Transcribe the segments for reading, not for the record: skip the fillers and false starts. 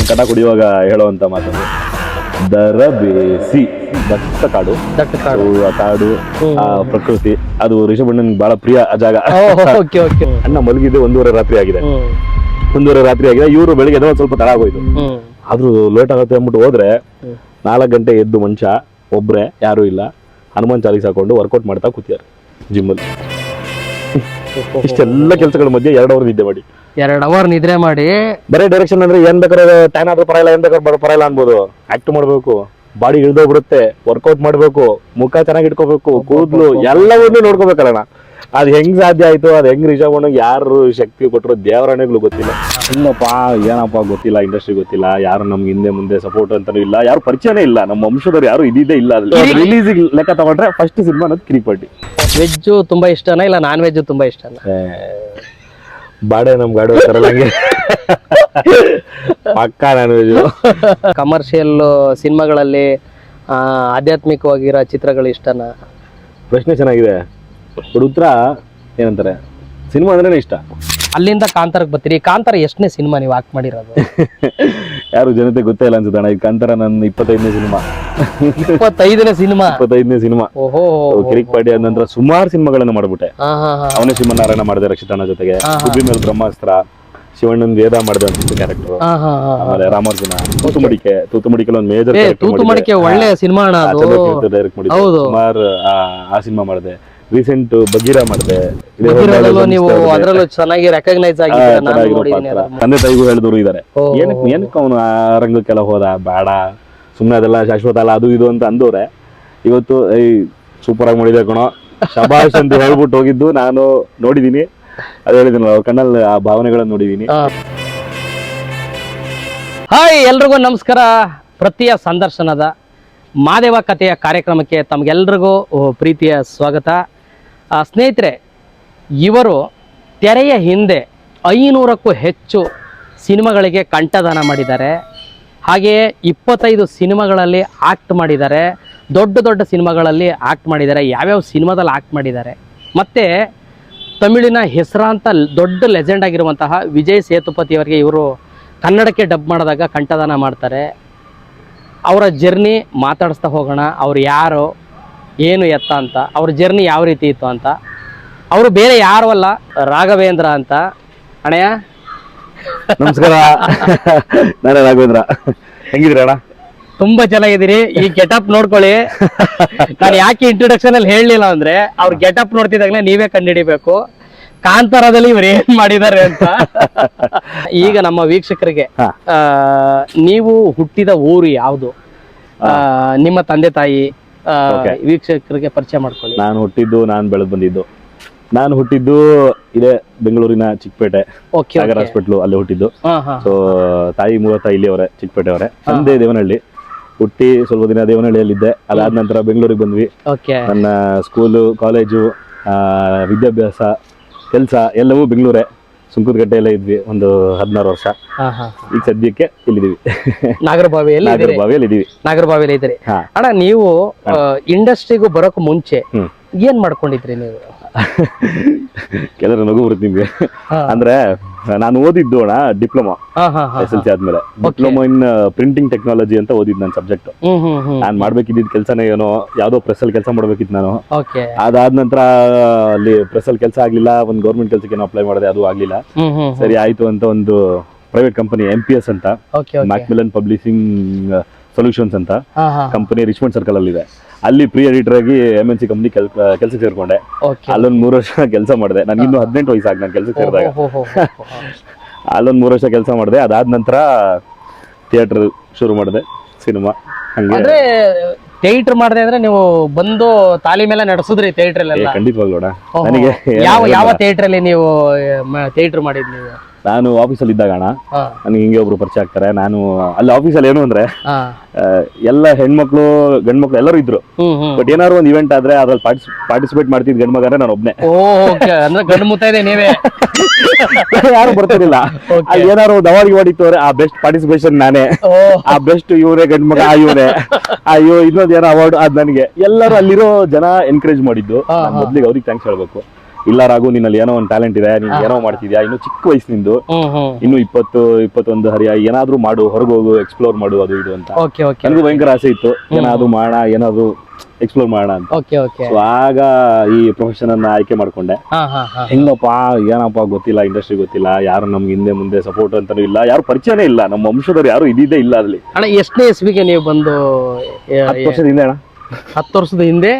ಕಟ ಕುಡಿಯುವಾಗ ಹೇಳುವಂತ ಮಾತನ್ನು ದರ ಬೇಸಿ ದಟ್ಟ ಕಾಡು ಆ ಕಾಡು ಆ ಪ್ರಕೃತಿ ಅದು ರಿಷಭಣ್ಣನ್ ಬಹಳ ಪ್ರಿಯ ಆ ಜಾಗ. ಅಣ್ಣ ಮಲಗಿದ್ದು 1:30 ರಾತ್ರಿ ಆಗಿದೆ. 1:30 ರಾತ್ರಿ ಆಗಿದೆ. ಇವರು ಬೆಳಿಗ್ಗೆ ಎದ್ದು ಸ್ವಲ್ಪ ತಡ ಆಗೋಯ್ತು. ಆದ್ರೂ ಲೇಟ್ ಆಗುತ್ತೆ ಅಂದ್ಬಿಟ್ಟು ಹೋದ್ರೆ 4 ಗಂಟೆ ಎದ್ದು ಮನುಷ್ಯ ಒಬ್ರೆ, ಯಾರು ಇಲ್ಲ, ಹನುಮಾನ್ ಚಾಲೀಸ್ ಹಾಕೊಂಡು ವರ್ಕೌಟ್ ಮಾಡ್ತಾ ಕೂತಿದ್ದಾರೆ ಜಿಮ್ಮಲ್ಲಿ. ಇಷ್ಟೆಲ್ಲ ಕೆಲಸಗಳ ಮಧ್ಯೆ 2 ಅವರ್ ನಿದ್ದೆ ಮಾಡಿ 2 ಅವರ್ ನಿದ್ರೆ ಮಾಡಿ ಬರೇ ಡೈರೆಕ್ಷನ್ ಅಂದ್ರೆ ಏನ್ ಬೇಕಾದ್ರೆ ಟೈನ್ ಆದ್ರೂ ಪರವಾಗಿಲ್ಲ, ಏನ್ ಬೇಕಾದ್ರೆ ಪರವಾಗಿಲ್ಲ ಅನ್ಬೋದು. ಆಕ್ಟ್ ಮಾಡ್ಬೇಕು, ಬಾಡಿ ಇಳ್ದೋಗ್ಬಿಡುತ್ತೆ, ವರ್ಕೌಟ್ ಮಾಡ್ಬೇಕು, ಮುಖ ಚೆನ್ನಾಗಿ ಇಟ್ಕೋಬೇಕು, ಕೂದ್ಲು ಎಲ್ಲವನ್ನೂ ನೋಡ್ಕೋಬೇಕಲ್ಲ. ಅದ್ ಹೆಂಗ್ ಸಾಧ್ಯ ಆಯ್ತು, ಅದ್ ಹೆಂಗ್ ರಿಷಭಣ್ಣಗ್ ಯಾರು ಶಕ್ತಿ ಕೊಟ್ಟರು ದೇವರಾಣೆಗಳು ಗೊತ್ತಿಲ್ಲ. ಇಲ್ಲಪ್ಪ ಏನಪ್ಪ ಗೊತ್ತಿಲ್ಲ, ಇಂಡಸ್ಟ್ರಿ ಗೊತ್ತಿಲ್ಲ, ಯಾರು ನಮ್ಗೆ ಹಿಂದೆ ಮುಂದೆ ಸಪೋರ್ಟ್ ಅಂತಾನೂ ಇಲ್ಲ, ಯಾರು ಪರಿಚಯನೇ ಇಲ್ಲ, ನಮ್ಮ ವಂಶದವ್ರು ಯಾರು ಇದ್ದಿದ್ದೇ ಇಲ್ಲ. ರಿಲೀಸ್ ಲೆಕ್ಕ ತಗೊಂಡ್ರೆ ಫಸ್ಟ್ ಸಿನಿಮಾ ಅನ್ನೋದು ಕಿರಿಪಟ್ಟಿ. ವೆಜ್ ತುಂಬಾ ಇಷ್ಟನಾ ಇಲ್ಲ ನಾನ್ ವೆಜ್ ತುಂಬಾ ಇಷ್ಟನಾ? ಬಾಡೆ ನಮ್ ಗಾಡಿ ತರಲಂಗೆ ಪಕ್ಕ ನಾನ್ ವೆಜ್. ಕಮರ್ಷಿಯಲ್ ಸಿನಿಮಾಗಳಲ್ಲಿ ಆಧ್ಯಾತ್ಮಿಕವಾಗಿರೋ ಚಿತ್ರಗಳು ಇಷ್ಟನಾ? ಪ್ರಶ್ನೆ ಚೆನ್ನಾಗಿದೆ. ಉತ್ತರ ಏನಂತಾರೆ, ಸಿನಿಮಾ ಅಂದ್ರೆ ಇಷ್ಟ. ಅಲ್ಲಿಂದ ಕಾಂತಾರಕ್ಕೆ ಬರ್ತೀರಿ. ಕಾಂತಾರ ಎಷ್ಟನೇ ಸಿನಿಮಾ ನೀವು ಆಕ್ಟ್ ಮಾಡಿರೋದು? ಯಾರು ಜನತೆ ಗೊತ್ತೇ ಇಲ್ಲ ಅನ್ಸುತ್ತಣ್ಣ. ಈ ಕಾಂತಾರ ನನ್ನ 25ನೇ ಸಿನಿಮಾ. 25ನೇ ಸಿನಿಮಾ? 25ನೇ ಸಿನಿಮಾ. ಓಹೋ. ಕಿರಿಕ್ ಪಾಟಿ ಆದ ನಂತರ ಸುಮಾರು ಸಿನಿಮಾಗಳನ್ನ ಮಾಡ್ಬಿಟ್ಟೆ. ಅವನೇ ಶಿವನಾರಾಯಣ ಮಾಡಿದೆ ರಕ್ಷಿತಣ್ಣ ಜೊತೆಗೆ. ಸುಬ್ಬಿ ಮೇಲೆ ಬ್ರಹ್ಮಾಸ್ತ್ರ, ಶಿವಣ್ಣನ್ ವೇದ ಮಾಡಿದೆ ಅಂತ ಕ್ಯಾರೆಕ್ಟರ್. ಆಮೇಲೆ ರಾಮಾರ್ಜುನ, ತೂತುಮಡಿಕೆ ಒಂದು ಮೇಜರ್ ತೂತುಮಡಿಕೆ ಒಳ್ಳೆ ಸಿನಿಮಾ ಡೈರೆಕ್ಟ್ ಮಾಡಿ ಸುಮಾರು ಆ ಸಿನಿಮಾ ಮಾಡಿದೆ. ರೀಸೆಂಟ್ ಬಗೀರಾ ಮಾಡಿದೆ. ನೀವು ಅದರಲ್ಲೂ ಚೆನ್ನಾಗಿ ರೆಕಗ್ನೈಸ್ ಆಗಿದ್ದೀರಾ. ತಂದೆ ತಾಯಿಗೂ ಹೇಳಿದವರು ಇದಾರೆ, ಏನಕ್ಕೆ ಅವನು ಆ ರಂಗಕ್ಕೆಲ್ಲ ಹೋದ, ಬೇಡ ಸುಮ್ಮನೆ ಅದೆಲ್ಲ ಶಾಶ್ವತ ಅಲ್ಲ ಅದು ಇದು ಅಂತ ಅಂದವ್ರೆ. ಇವತ್ತು ಸೂಪರ್ ಆಗಿ ಮಾಡಿದೆ ಕಣೋ, ಶಬಾಷ್ ಅಂತ ಹೇಳ್ಬಿಟ್ಟು ಹೋಗಿದ್ದು ನಾನು ನೋಡಿದೀನಿ. ಅದು ಹೇಳಿದ್ದೀನಿ, ಅವ್ರ ಕಣ್ಣಲ್ಲಿ ಆ ಭಾವನೆಗಳನ್ನ ನೋಡಿದೀನಿ. ಹಾಯ್, ಎಲ್ರಿಗೂ ನಮಸ್ಕಾರ. ಪ್ರತಿಯ ಸಂದರ್ಶನದ ಮಾದೇವ ಕಥೆಯ ಕಾರ್ಯಕ್ರಮಕ್ಕೆ ತಮಗೆಲ್ರಿಗೂ ಪ್ರೀತಿಯ ಸ್ವಾಗತ. ಸ್ನೇಹಿತರೆ, ಇವರು ತೆರೆಯ ಹಿಂದೆ 500ಕ್ಕೂ ಹೆಚ್ಚು ಸಿನಿಮಾಗಳಿಗೆ ಕಂಠದಾನ ಮಾಡಿದ್ದಾರೆ. ಹಾಗೆಯೇ 25 ಸಿನಿಮಾಗಳಲ್ಲಿ ಆಕ್ಟ್ ಮಾಡಿದ್ದಾರೆ. ದೊಡ್ಡ ದೊಡ್ಡ ಸಿನಿಮಾಗಳಲ್ಲಿ ಆಕ್ಟ್ ಮಾಡಿದ್ದಾರೆ. ಯಾವ್ಯಾವ ಸಿನಿಮಾದಲ್ಲಿ ಆಕ್ಟ್ ಮಾಡಿದ್ದಾರೆ. ಮತ್ತು ತಮಿಳಿನ ಹೆಸರಾಂತ ದೊಡ್ಡ ಲೆಜೆಂಡ್ ಆಗಿರುವಂತಹ ವಿಜಯ್ ಸೇತುಪತಿಯವರಿಗೆ ಇವರು ಕನ್ನಡಕ್ಕೆ ಡಬ್ ಮಾಡಿದಾಗ ಕಂಠದಾನ ಮಾಡ್ತಾರೆ. ಅವರ ಜರ್ನಿ ಮಾತಾಡಿಸ್ತಾ ಹೋಗೋಣ. ಅವ್ರು ಯಾರು, ಏನು ಎತ್ತ ಅಂತ, ಅವ್ರ ಜರ್ನಿ ಯಾವ ರೀತಿ ಇತ್ತು ಅಂತ. ಅವರು ಬೇರೆ ಯಾರು ಅಲ್ಲ, ರಾಘವೇಂದ್ರ ಅಂತ. ಅಣ್ಣಯ್ಯ ನಮಸ್ಕಾರ. ನಾನೇ ರಾಘವೇಂದ್ರ. ಹೆಂಗಿದ್ರಿ ಅಣ್ಣ? ತುಂಬಾ ಚೆನ್ನಾಗಿದ್ದೀರಿ. ಈ ಗೆಟಪ್ ನೋಡ್ಕೊಳ್ಳಿ. ನಾನು ಯಾಕೆ ಇಂಟ್ರೊಡಕ್ಷನ್ ಅಲ್ಲಿ ಹೇಳಲಿಲ್ಲ ಅಂದ್ರೆ, ಅವ್ರ ಗೆಟಪ್ ನೋಡ್ತಿದ್ದಾಗಲೇ ನೀವೇ ಕಂಡುಹಿಡಿಬೇಕು ಕಾಂತಾರದಲ್ಲಿ ಇವ್ರು ಏನ್ ಮಾಡಿದ್ದಾರೆ ಅಂತ. ಈಗ ನಮ್ಮ ವೀಕ್ಷಕರಿಗೆ ನೀವು ಹುಟ್ಟಿದ ಊರು ಯಾವುದು, ನಿಮ್ಮ ತಂದೆ ತಾಯಿ ವೀಕ್ಷಕರಿಗೆ ಪರಿಚಯ ಮಾಡ್ಕೊಳ್ಳಿ. ನಾನು ಬೆಳೆದು ಬಂದಿದ್ದು, ನಾನು ಹುಟ್ಟಿದ್ದು ಇದೇ ಬೆಂಗಳೂರಿನ ಚಿಕ್ಕಪೇಟೆ ಸಾಗರ್ ಹಾಸ್ಪಿಟ್ಲು, ಅಲ್ಲಿ ಹುಟ್ಟಿದ್ದು. ಸೊ ತಾಯಿ ಮೂಲತಃ ಇಲ್ಲಿ ಅವರೇ, ಚಿಕ್ಕಪೇಟೆ ಅವರೇ. ತಂದೆ ದೇವನಹಳ್ಳಿ. ಹುಟ್ಟಿ ಸ್ವಲ್ಪ ದಿನ ದೇವನಹಳ್ಳಿಯಲ್ಲಿದ್ದೆ. ಅದಾದ ನಂತರ ಬೆಂಗಳೂರಿಗೆ ಬಂದ್ವಿ. ನನ್ನ ಸ್ಕೂಲು, ಕಾಲೇಜು, ವಿದ್ಯಾಭ್ಯಾಸ, ಕೆಲಸ ಎಲ್ಲವೂ ಬೆಂಗಳೂರೇ. ಸುಂಕದಕಟ್ಟೆಯಲ್ಲೇ ಇದ್ವಿ ಒಂದು 16 ವರ್ಷ. ಈಗ ಸದ್ಯಕ್ಕೆ ಇಲ್ಲಿದ್ದೀವಿ, ನಾಗರಬಾವಿಯಲ್ಲಿ ಇದೀವಿ. ನಾಗರಬಾವಿಯಲ್ಲಿ ಇದ್ರಿ ಅಣ್ಣ. ನೀವು ಇಂಡಸ್ಟ್ರಿಗೂ ಬರೋಕ್ ಮುಂಚೆ ಏನ್ ಮಾಡ್ಕೊಂಡಿದ್ರಿ ನೀವು? ಕೆಲವರು ನಗು ಬರುತ್ತೆ ನಿಮ್ಗೆ. ಅಂದ್ರೆ ನಾನು ಓದಿದ್ದು ಅಣ್ಣ ಡಿಪ್ಲೊಮಾ, SLC ಆದ್ಮೇಲೆ ಡಿಪ್ಲೊಮಾ ಇನ್ ಪ್ರಿಂಟಿಂಗ್ ಟೆಕ್ನಾಲಜಿ ಅಂತ ಓದಿದ್ ನನ್ನ ಸಬ್ಜೆಕ್ಟ್. ನಾನ್ ಮಾಡ್ಬೇಕಿದ್ದ ಕೆಲ್ಸನೇ ಏನೋ ಯಾವ್ದೋ ಪ್ರೆಸ್ ಅಲ್ಲಿ ಕೆಲಸ ಮಾಡ್ಬೇಕಿತ್ತು ನಾನು. ಅದಾದ ನಂತರ ಅಲ್ಲಿ ಪ್ರೆಸ್ ಅಲ್ಲಿ ಕೆಲಸ ಆಗ್ಲಿಲ್ಲ. ಒಂದು ಗೌರ್ಮೆಂಟ್ ಕೆಲ್ಸಕ್ಕೆ ಏನೋ ಅಪ್ಲೈ ಮಾಡಿದೆ, ಅದು ಆಗ್ಲಿಲ್ಲ. ಸರಿ ಆಯ್ತು ಅಂತ ಒಂದು ಪ್ರೈವೇಟ್ ಕಂಪನಿ MPS ಅಂತ, ಮ್ಯಾಕ್ಮಿಲನ್ ಪಬ್ಲಿಷಿಂಗ್ ಸೊಲ್ಯೂಷನ್ಸ್ ಅಂತ ಕಂಪನಿ ರಿಚ್ಮಂಡ್ ಸರ್ಕಲ್ ಅಲ್ಲಿ ಇದೆ. ಅಲ್ಲಿ ಪ್ರೀ ಎಡಿಟರ್ ಆಗಿ MNC ಕಂಪ್ನಿ ಕೆಲ್ಸಕ್ಕೆ ಸೇರ್ಕೊಂಡೆ. ಅಲ್ಲೊಂದು 3 ವರ್ಷ ಕೆಲಸ ಮಾಡಿದೆ. ನನ್ಗೆ ಇನ್ನೂ 18 ವಯಸ್ಸಾಗ ನಾನು ಕೆಲ್ಸಕ್ಕೆ ಸೇರಿದಾಗ. ಅಲ್ಲೊಂದು 3 ವರ್ಷ ಕೆಲಸ ಮಾಡಿದೆ. ಅದಾದ ನಂತರ ಥಿಯೇಟರ್ ಶುರು ಮಾಡಿದೆ, ಸಿನಿಮಾ. ಹಂಗೆ ಥಿಯೇಟರ್ ಮಾಡಿದೆ ಅಂದ್ರೆ ನೀವು ಬಂದು ತಾಲೀಮೆಲ್ಲ ನಡೆಸಿದ್ರಿ ಥಿಯೇಟರ್ ಎಲ್ಲ? ಖಂಡಿತವಾಗ್ಲೂ ನನಗೆ ಯಾವ ಥಿಯೇಟರ್ ಅಲ್ಲಿ ನೀವು ಥಿಯೇಟರ್ ಮಾಡಿದ್ ನೀವು? ನಾನು ಆಫೀಸಲ್ಲಿ ಇದ್ದಾಗ ಅಣ್ಣ, ನನಗೆ ಹಿಂಗೆ ಒಬ್ರು ಪರಿಚಯ ಆಗ್ತಾರೆ. ನಾನು ಅಲ್ಲಿ ಆಫೀಸಲ್ಲಿ ಏನು ಅಂದ್ರೆ ಎಲ್ಲ ಹೆಣ್ಮಕ್ಳು ಗಂಡ್ಮಕ್ಳು ಎಲ್ಲರೂ ಇದ್ರು. ಬಟ್ ಏನಾದ್ರು ಒಂದು ಇವೆಂಟ್ ಆದ್ರೆ ಅದ್ರಲ್ಲಿ ಪಾರ್ಟಿಸಿಪೇಟ್ ಮಾಡ್ತಿದ್ ಗಂಡ್ ಮಗ ನಾನು ಒಬ್ನೇ. ಗಂಡು ಮುತ್ತೈದೆ ನೀವೇ? ಯಾರು ಬರ್ತಿರ್ಲಿಲ್ಲ. ಅಲ್ಲಿ ಏನಾದ್ರು ಒಂದು ಅವಾರ್ಡ್ ಹೊಡಿತು ಅಂದ್ರೆ ಆ ಬೆಸ್ಟ್ ಪಾರ್ಟಿಸಿಪೇಷನ್ ನಾನೇ, ಆ ಬೆಸ್ಟ್ ಇವರೇ ಗಂಡ್ ಮಗ ಇವರೇ, ಅಯ್ಯೋ ಇನ್ನೊಂದು ಏನೋ ಅವಾರ್ಡ್ ಅದ್ ನನಗೆ. ಎಲ್ಲರೂ ಅಲ್ಲಿರೋ ಜನ ಎನ್ಕರೇಜ್ ಮಾಡಿದ್ದು. ಮೊದ್ಲಿಗೆ ಅವ್ರಿಗೆ ಥ್ಯಾಂಕ್ಸ್ ಹೇಳ್ಬೇಕು. ಇಲ್ಲ ರಾಘು ನಿನ್ನಲ್ಲಿ ಏನೋ ಒಂದು ಟ್ಯಾಲೆಂಟ್ ಇದೆ, ನೀನ್ ಏನೋ ಮಾಡ್ತಿದ್ಯಾ, ಇನ್ನು ಚಿಕ್ಕ ವಯಸ್ಸಿನಿಂದು, ಇನ್ನು 20-21 ಹರಿಯ, ಏನಾದ್ರೂ ಮಾಡು, ಹೊರಗೆ ಹೋಗು, ಎಕ್ಸ್ಪ್ಲೋರ್ ಮಾಡು, ಅದು ಇದು ಅಂತ. ನನಗೂ ಭಯಂಕರ ಆಸೆ ಇತ್ತು, ಏನಾದ್ರು ಮಾಡೋಣ, ಏನಾದ್ರು ಎಕ್ಸ್ಪ್ಲೋರ್ ಮಾಡೋಣ ಅಂತ. ಸೊ ಆಗ ಈ ಪ್ರೊಫೆಷನ್ ಅನ್ನ ಆಯ್ಕೆ ಮಾಡ್ಕೊಂಡೆ. ಹೆಂಗಪ್ಪ ಏನಪ್ಪ ಗೊತ್ತಿಲ್ಲ, ಇಂಡಸ್ಟ್ರಿ ಗೊತ್ತಿಲ್ಲ, ಯಾರು ನಮ್ಗೆ ಹಿಂದೆ ಮುಂದೆ ಸಪೋರ್ಟ್ ಅಂತಾನೂ ಇಲ್ಲ, ಯಾರು ಪರಿಚಯನೇ ಇಲ್ಲ, ನಮ್ಮ ವಂಶದವ್ರು ಯಾರು ಇದ್ದಿದ್ದೇ ಇಲ್ಲ ಅಲ್ಲಿ. ಅಣ್ಣ ಎಷ್ಟನೇ ಇಸ್ವಿಗೆ ನೀವು ಬಂದು? 10 ವರ್ಷದ ಹಿಂದೆ ಅಣ್ಣ. 10 ವರ್ಷದ ಹಿಂದೆ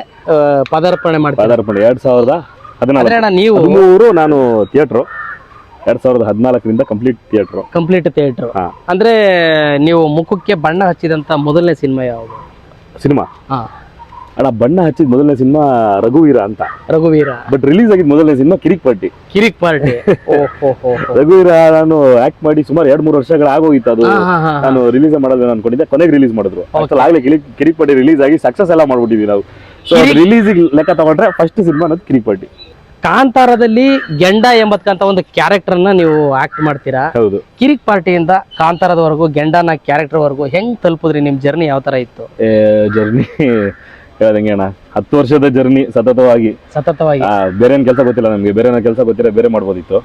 ಪದಾರ್ಪಣೆ ಮಾಡಿ. ಪದಾರ್ಪಣೆ 2014 ನೀವು ನಾನು ಥಿಯೇಟ್ರು 2014ರಿಂದ ಕಂಪ್ಲೀಟ್ ಥಿಯೇಟ್ರು. ಅಂದ್ರೆ ನೀವು ಮುಖಕ್ಕೆ ಬಣ್ಣ ಹಚ್ಚಿದಂತ ಮೊದಲನೇ ಸಿನಿಮಾ ಯಾವುದು? ಸಿನಿಮಾ ಅಣ್ಣ ಬಣ್ಣ ಹಚ್ಚಿದ ಮೊದಲನೇ ಸಿನಿಮಾ ರಘುವೀರ ಅಂತ. ಬಟ್ ರಿಲೀಸ್ ಆಗಿದ್ ಮೊದಲನೇ ಸಿನಿಮಾ ಕಿರಿಕ್ ಪಾರ್ಟಿ. ರಘುವೀರ ನಾನು ಆಕ್ಟ್ ಮಾಡಿ ಸುಮಾರು 2-3 ವರ್ಷಗಳು ಆಗೋಗಿತ್ತು. ಅದು ನಾನು ರಿಲೀಸ್ ಮಾಡೋದು ಅನ್ಕೊಂಡಿದ್ದೆ, ಕೊನೆಗೆ ರಿಲೀಸ್ ಮಾಡಿದ್ರು. ಆಗ್ಲೇ ಕಿರಿಕ್ ಪಾರ್ಟಿ ರಿಲೀಸ್ ಆಗಿ ಸಕ್ಸಸ್ ಎಲ್ಲ ಮಾಡ್ಬಿಟ್ಟಿದ್ವಿ ನಾವು. ಸೊ ರಿಲೀಸ್ ಲೆಕ್ಕ ತಗೊಂಡ್ರೆ ಫಸ್ಟ್ ಸಿನಿಮಾ ಅನ್ನೋದು ಕಿರಿಕ್ ಪಾರ್ಟಿ. ಕಾಂತಾರದಲ್ಲಿ ಗೆಂಡ ಎಂಬತ್ಕಂತ ಒಂದು ಕ್ಯಾರೆಕ್ಟರ್ ಅನ್ನ ನೀವು ಆಕ್ಟ್ ಮಾಡ್ತೀರಾ. ಹೌದು. ಕಿರಿಕ್ ಪಾರ್ಟಿಯಿಂದ ಕಾಂತಾರದವರೆಗೂ ಗೆಂಡನ ಕ್ಯಾರೆಕ್ಟರ್ ವರೆಗೂ ಹೆಂಗ್ ತಲುಪುದ್ರಿ? ನಿಮ್ ಜರ್ನಿ ಯಾವ ತರ ಇತ್ತು? ಜರ್ನಿ ಹೇಳ್ದಂಗೆ ಅಣ್ಣ, 10 ವರ್ಷದ ಜರ್ನಿ ಸತತವಾಗಿ. ಬೇರೆ ಏನ್ ಕೆಲಸ ಗೊತ್ತಿಲ್ಲ ನಮ್ಗೆ, ಬೇರೆ ಕೆಲಸ ಗೊತ್ತಿಲ್ಲ, ಬೇರೆ ಮಾಡ್ಬೋದಿತ್ತು.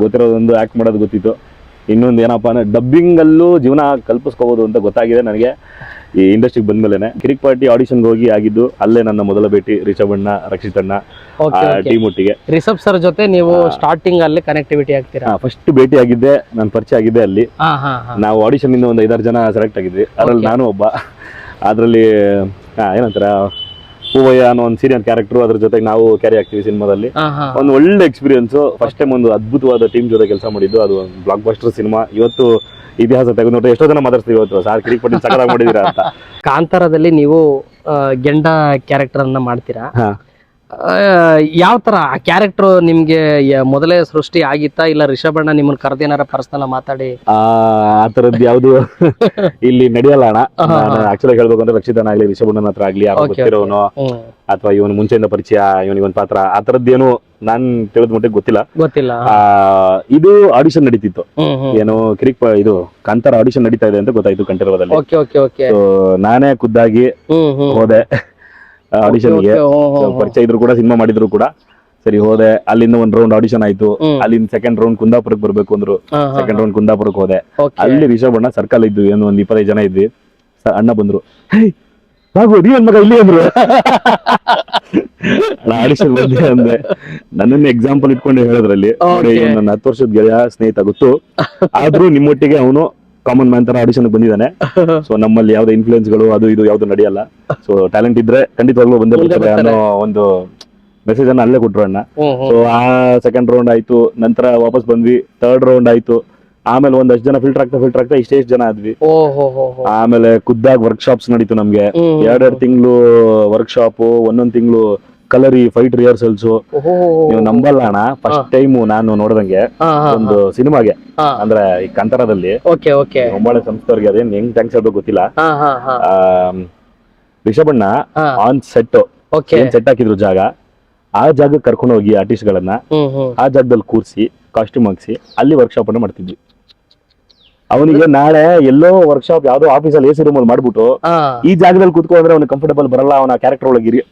ಗೊತ್ತಿರೋದೊಂದು ಆಕ್ಟ್ ಮಾಡೋದು ಗೊತ್ತಿತ್ತು. ಇನ್ನೊಂದು ಏನಪ್ಪಾ ಅಂದ್ರೆ ಡಬ್ಬಿಂಗ್ ಅಲ್ಲೂ ಜೀವನ ಕಲ್ಪಿಸ್ಕೋಬಹುದು ಅಂತ ಗೊತ್ತಾಗಿದೆ ನನಗೆ ಈ ಇಂಡಸ್ಟ್ರಿಗೆ ಬಂದ್ಮೇಲೆ. ಕಿರಿಕ್ ಪಾರ್ಟಿ ಆಡಿಷನ್ಗೆ ಹೋಗಿ ಆಗಿದ್ದು ಅಲ್ಲೇ ನನ್ನ ಮೊದಲ ಭೇಟಿ ರಿಷಬಣ್ಣ, ರಕ್ಷಿತಣ್ಣ ಟೀಮ್ ಒಟ್ಟಿಗೆ. ರಿಷಬ್ ಸರ್ ಜೊತೆ ನೀವು ಸ್ಟಾರ್ಟಿಂಗ್ ಅಲ್ಲಿ ಕನೆಕ್ಟಿವಿಟಿ ಆಗ್ತೀರಾ? ಫಸ್ಟ್ ಭೇಟಿ ಆಗಿದ್ದೆ, ನಾನು ಪರಿಚಯ ಆಗಿದ್ದೆ ಅಲ್ಲಿ. ನಾವು ಆಡಿಷನ್ ಇಂದ ಒಂದು 5-6 ಜನ ಸೆಲೆಕ್ಟ್ ಆಗಿದ್ವಿ, ಅದ್ರಲ್ಲಿ ನಾನು ಒಬ್ಬ. ಅದ್ರಲ್ಲಿ ಏನಂತಾರ ಹೂವಯ್ಯ ಅನ್ನೋ ಒಂದು ಸೀರಿಯಲ್ ಕ್ಯಾರೆಕ್ಟರ್, ಅದ್ರ ಜೊತೆಗೆ ನಾವು ಕ್ಯಾರಿ ಆಗ್ತೀವಿ ಸಿನಿಮಾದಲ್ಲಿ. ಒಂದು ಒಳ್ಳೆ ಎಕ್ಸ್ಪೀರಿಯನ್ಸ್. ಫಸ್ಟ್ ಟೈಮ್ ಒಂದು ಅದ್ಭುತವಾದ ಟೀಮ್ ಜೊತೆ ಕೆಲಸ ಮಾಡಿದ್ದು, ಅದು ಒಂದು ಬ್ಲಾಕ್ ಬಸ್ಟರ್ ಸಿನಿಮಾ. ಇವತ್ತು ಇತಿಹಾಸ ತೆಗೆದು ನೋಡ್ರೆ ಎಷ್ಟೋ ಜನ ಮಾತಾಡ್ತೀವಿ ಇವತ್ತು, ಸಾರ್ ಕಿರಿಕ್ ಪಾರ್ಟಿ ಸಕಲಾಗಿ ಮಾಡಿದೀರಾ ಅಂತ. ಕಾಂತಾರದಲ್ಲಿ ನೀವು ಗೆಂಡ ಕ್ಯಾರೆಕ್ಟರ್ ಅನ್ನ ಮಾಡ್ತೀರಾ. ಯಾವ ತರ ಆ ಕ್ಯಾರೆಕ್ಟರ್ ನಿಮ್ಗೆ ಮೊದಲೇ ಸೃಷ್ಟಿ ಆಗಿತ್ತಾ, ಇಲ್ಲ ರಿಷಬಣ್ಣ ನಿಮ್ಮನ್ನ ಕರೆದೇನಾರ ಪರ್ಸನಲ್ ಮಾತಾಡಿ? ಆ ತರದ್ ಯಾವ್ದು ಇಲ್ಲಿ ನಡೆಯಲ್ಲ ಅಣ್ಣ. ಆಕ್ಚುಲಿ ಹೇಳ್ಬೇಕು ಅಂದ್ರೆ ರಕ್ಷಿತನ ಆಗ್ಲಿ, ರಿಷಬಣ್ಣನ ಹತ್ರ ಆಗ್ಲಿ, ಯಾರು ಗೊತ್ತಿರೋನು ಅಥವಾ ಇವನು ಮುಂಚೆಯಿಂದ ಪರಿಚಯ, ಇವನಿಗೊಂದು ಪಾತ್ರ, ಆ ತರದ್ದೇನು ನಾನ್ ತಿಳಿದ ಮಟ್ಟಿಗೆ ಗೊತ್ತಿಲ್ಲ. ಇದು ಆಡಿಷನ್ ನಡೀತಿತ್ತು, ಏನು ಕಿರಿಕ್ ಇದು ಕಾಂತಾರ ಆಡಿಷನ್ ನಡೀತಾ ಇದೆ ಅಂತ ಗೊತ್ತಾಯ್ತು ಕಂಠೀರವದಲ್ಲಿ. ನಾನೇ ಖುದ್ದಾಗಿ ಹೋದೆ ಆಡಿಷನ್ಗೆ. ಪರಿಚಯ ಇದ್ರು ಕೂಡ, ಸಿನಿಮಾ ಮಾಡಿದ್ರು ಕೂಡ. ಸರಿ ಹೋದೆ, ಅಲ್ಲಿಂದ ಒಂದ್ ರೌಂಡ್ ಆಡಿಷನ್ ಆಯ್ತು. ಅಲ್ಲಿಂದ ಸೆಕೆಂಡ್ ರೌಂಡ್ ಕುಂದಾಪುರಕ್ಕೆ ಬರ್ಬೇಕು ಅಂದ್ರು. ಸೆಕೆಂಡ್ ರೌಂಡ್ ಕುಂದಾಪುರಕ್ಕೆ ಹೋದೆ. ಅಲ್ಲಿ ರಿಷಬಣ್ಣ ಸರ್ಕಲ್ ಇದ್ವಿ, ಏನು ಒಂದ್ 25 ಜನ ಇದ್ವಿ. ಅಣ್ಣ ಬಂದ್ರು, ಬಾಬು ನೀವನ್ ಮಗ ಇಲ್ಲಿ ಅಂದ್ರು. ಆಡಿಷನ್ ಬಂದೆ ಅಂದೆ. ನನ್ನನ್ನು ಎಕ್ಸಾಂಪಲ್ ಇಟ್ಕೊಂಡು ಹೇಳೋದ್ರಲ್ಲಿ ನನ್ನ 10 ವರ್ಷದ ಗೆಳೆಯ ಸ್ನೇಹಿತ ಗೊತ್ತು, ಆದ್ರೂ ನಿಮ್ಮೊಟ್ಟಿಗೆ ಅವನು ಕಾಮನ್ ಮ್ಯಾನ್ ತರ ಆಡಿಷನ್ ಬಂದಿದ್ದಾನೆ. ಸೊ ನಮ್ಮಲ್ಲಿ ಯಾವ್ದು ಇನ್ಫ್ಲೂಯೆನ್ಸ್ ಗಳು ಅದು ಇದು ಯಾವ್ದು ನಡೆಯಲ್ಲ. ಸೊ ಟ್ಯಾಲೆಂಟ್ ಇದ್ರೆ ಖಂಡಿತವಾಗ್ಲೂ ಬಂದೇ ಬರ್ತದೆ ಅನ್ನೋ ಒಂದು ಮೆಸೇಜ್ ಅನ್ನ ಅಲ್ಲೇ ಕೊಟ್ರು ಅಣ್ಣ. ಸೊ ಆ ಸೆಕೆಂಡ್ ರೌಂಡ್ ಆಯ್ತು, ನಂತರ ವಾಪಸ್ ಬಂದ್ವಿ. 3rd ರೌಂಡ್ ಆಯ್ತು. ಆಮೇಲೆ ಒಂದಷ್ಟು ಜನ ಫಿಲ್ಟರ್ ಆಗ್ತಾ ಇಷ್ಟೇ ಜನ ಆದ್ವಿ. ಆಮೇಲೆ ಖುದ್ದಾಗಿ ವರ್ಕ್ಶಾಪ್ಸ್ ನಡೀತು ನಮ್ಗೆ. 2 ತಿಂಗಳು ವರ್ಕ್ಶಾಪ್, 1 ತಿಂಗಳು ಕಲರಿ, ಫೈಟ್ ರಿಹರ್ಸಲ್ಸ್. ನೀವು ನಂಬಲ್ಲ ಅಣ್ಣ, ಫಸ್ಟ್ ಟೈಮ್ ನಾನು ನೋಡ್ದಂಗೆ ಒಂದು ಸಿನಿಮಾಗೆ ಅಂದ್ರೆ ಈ ಕಾಂತಾರದಲ್ಲಿ ಹೊಂಬಾಳೆ ಸಂಸ್ಥೆಯವ್ರಿಗೆ ಅದೇನ್ ಹೆಂಗ್ ಥ್ಯಾಂಕ್ಸ್ ಹೇಳ್ಬೇಕು ಗೊತ್ತಿಲ್ಲ. ರಿಷಬಣ್ಣ ಆನ್ ಸೆಟ್ ಸೆಟ್ ಹಾಕಿದ್ರು ಜಾಗ, ಆ ಜಾಗಕ್ಕೆ ಕರ್ಕೊಂಡು ಹೋಗಿ ಆರ್ಟಿಸ್ಟ್ ಗಳನ್ನ ಆ ಜಾಗದಲ್ಲಿ ಕೂರಿಸಿ ಕಾಸ್ಟ್ಯೂಮ್ ಹಾಕ್ಸಿ ಅಲ್ಲಿ ವರ್ಕ್ಶಾಪ್ ಅನ್ನ ಮಾಡ್ತಿದ್ವಿ. ಅವನಿಗೆ ನಾಳೆ ಎಲ್ಲೋ ವರ್ಕ್ಶಾಪ್ ಯಾವ್ದೋ ಆಫೀಸಲ್ಲಿ AC ರೂಮ್ ಅಲ್ಲಿ ಮಾಡ್ಬಿಟ್ಟು ಈ ಜಾಗದಲ್ಲಿ ಕೂತ್ಕೊಂಡ್ರೆ ಅವ್ನಿಗೆ ಕಂಫರ್ಟಬಲ್ ಬರಲ್ಲ, ಅವನ ಕ್ಯಾರೆಕ್ಟರ್ ಒಳಗೆ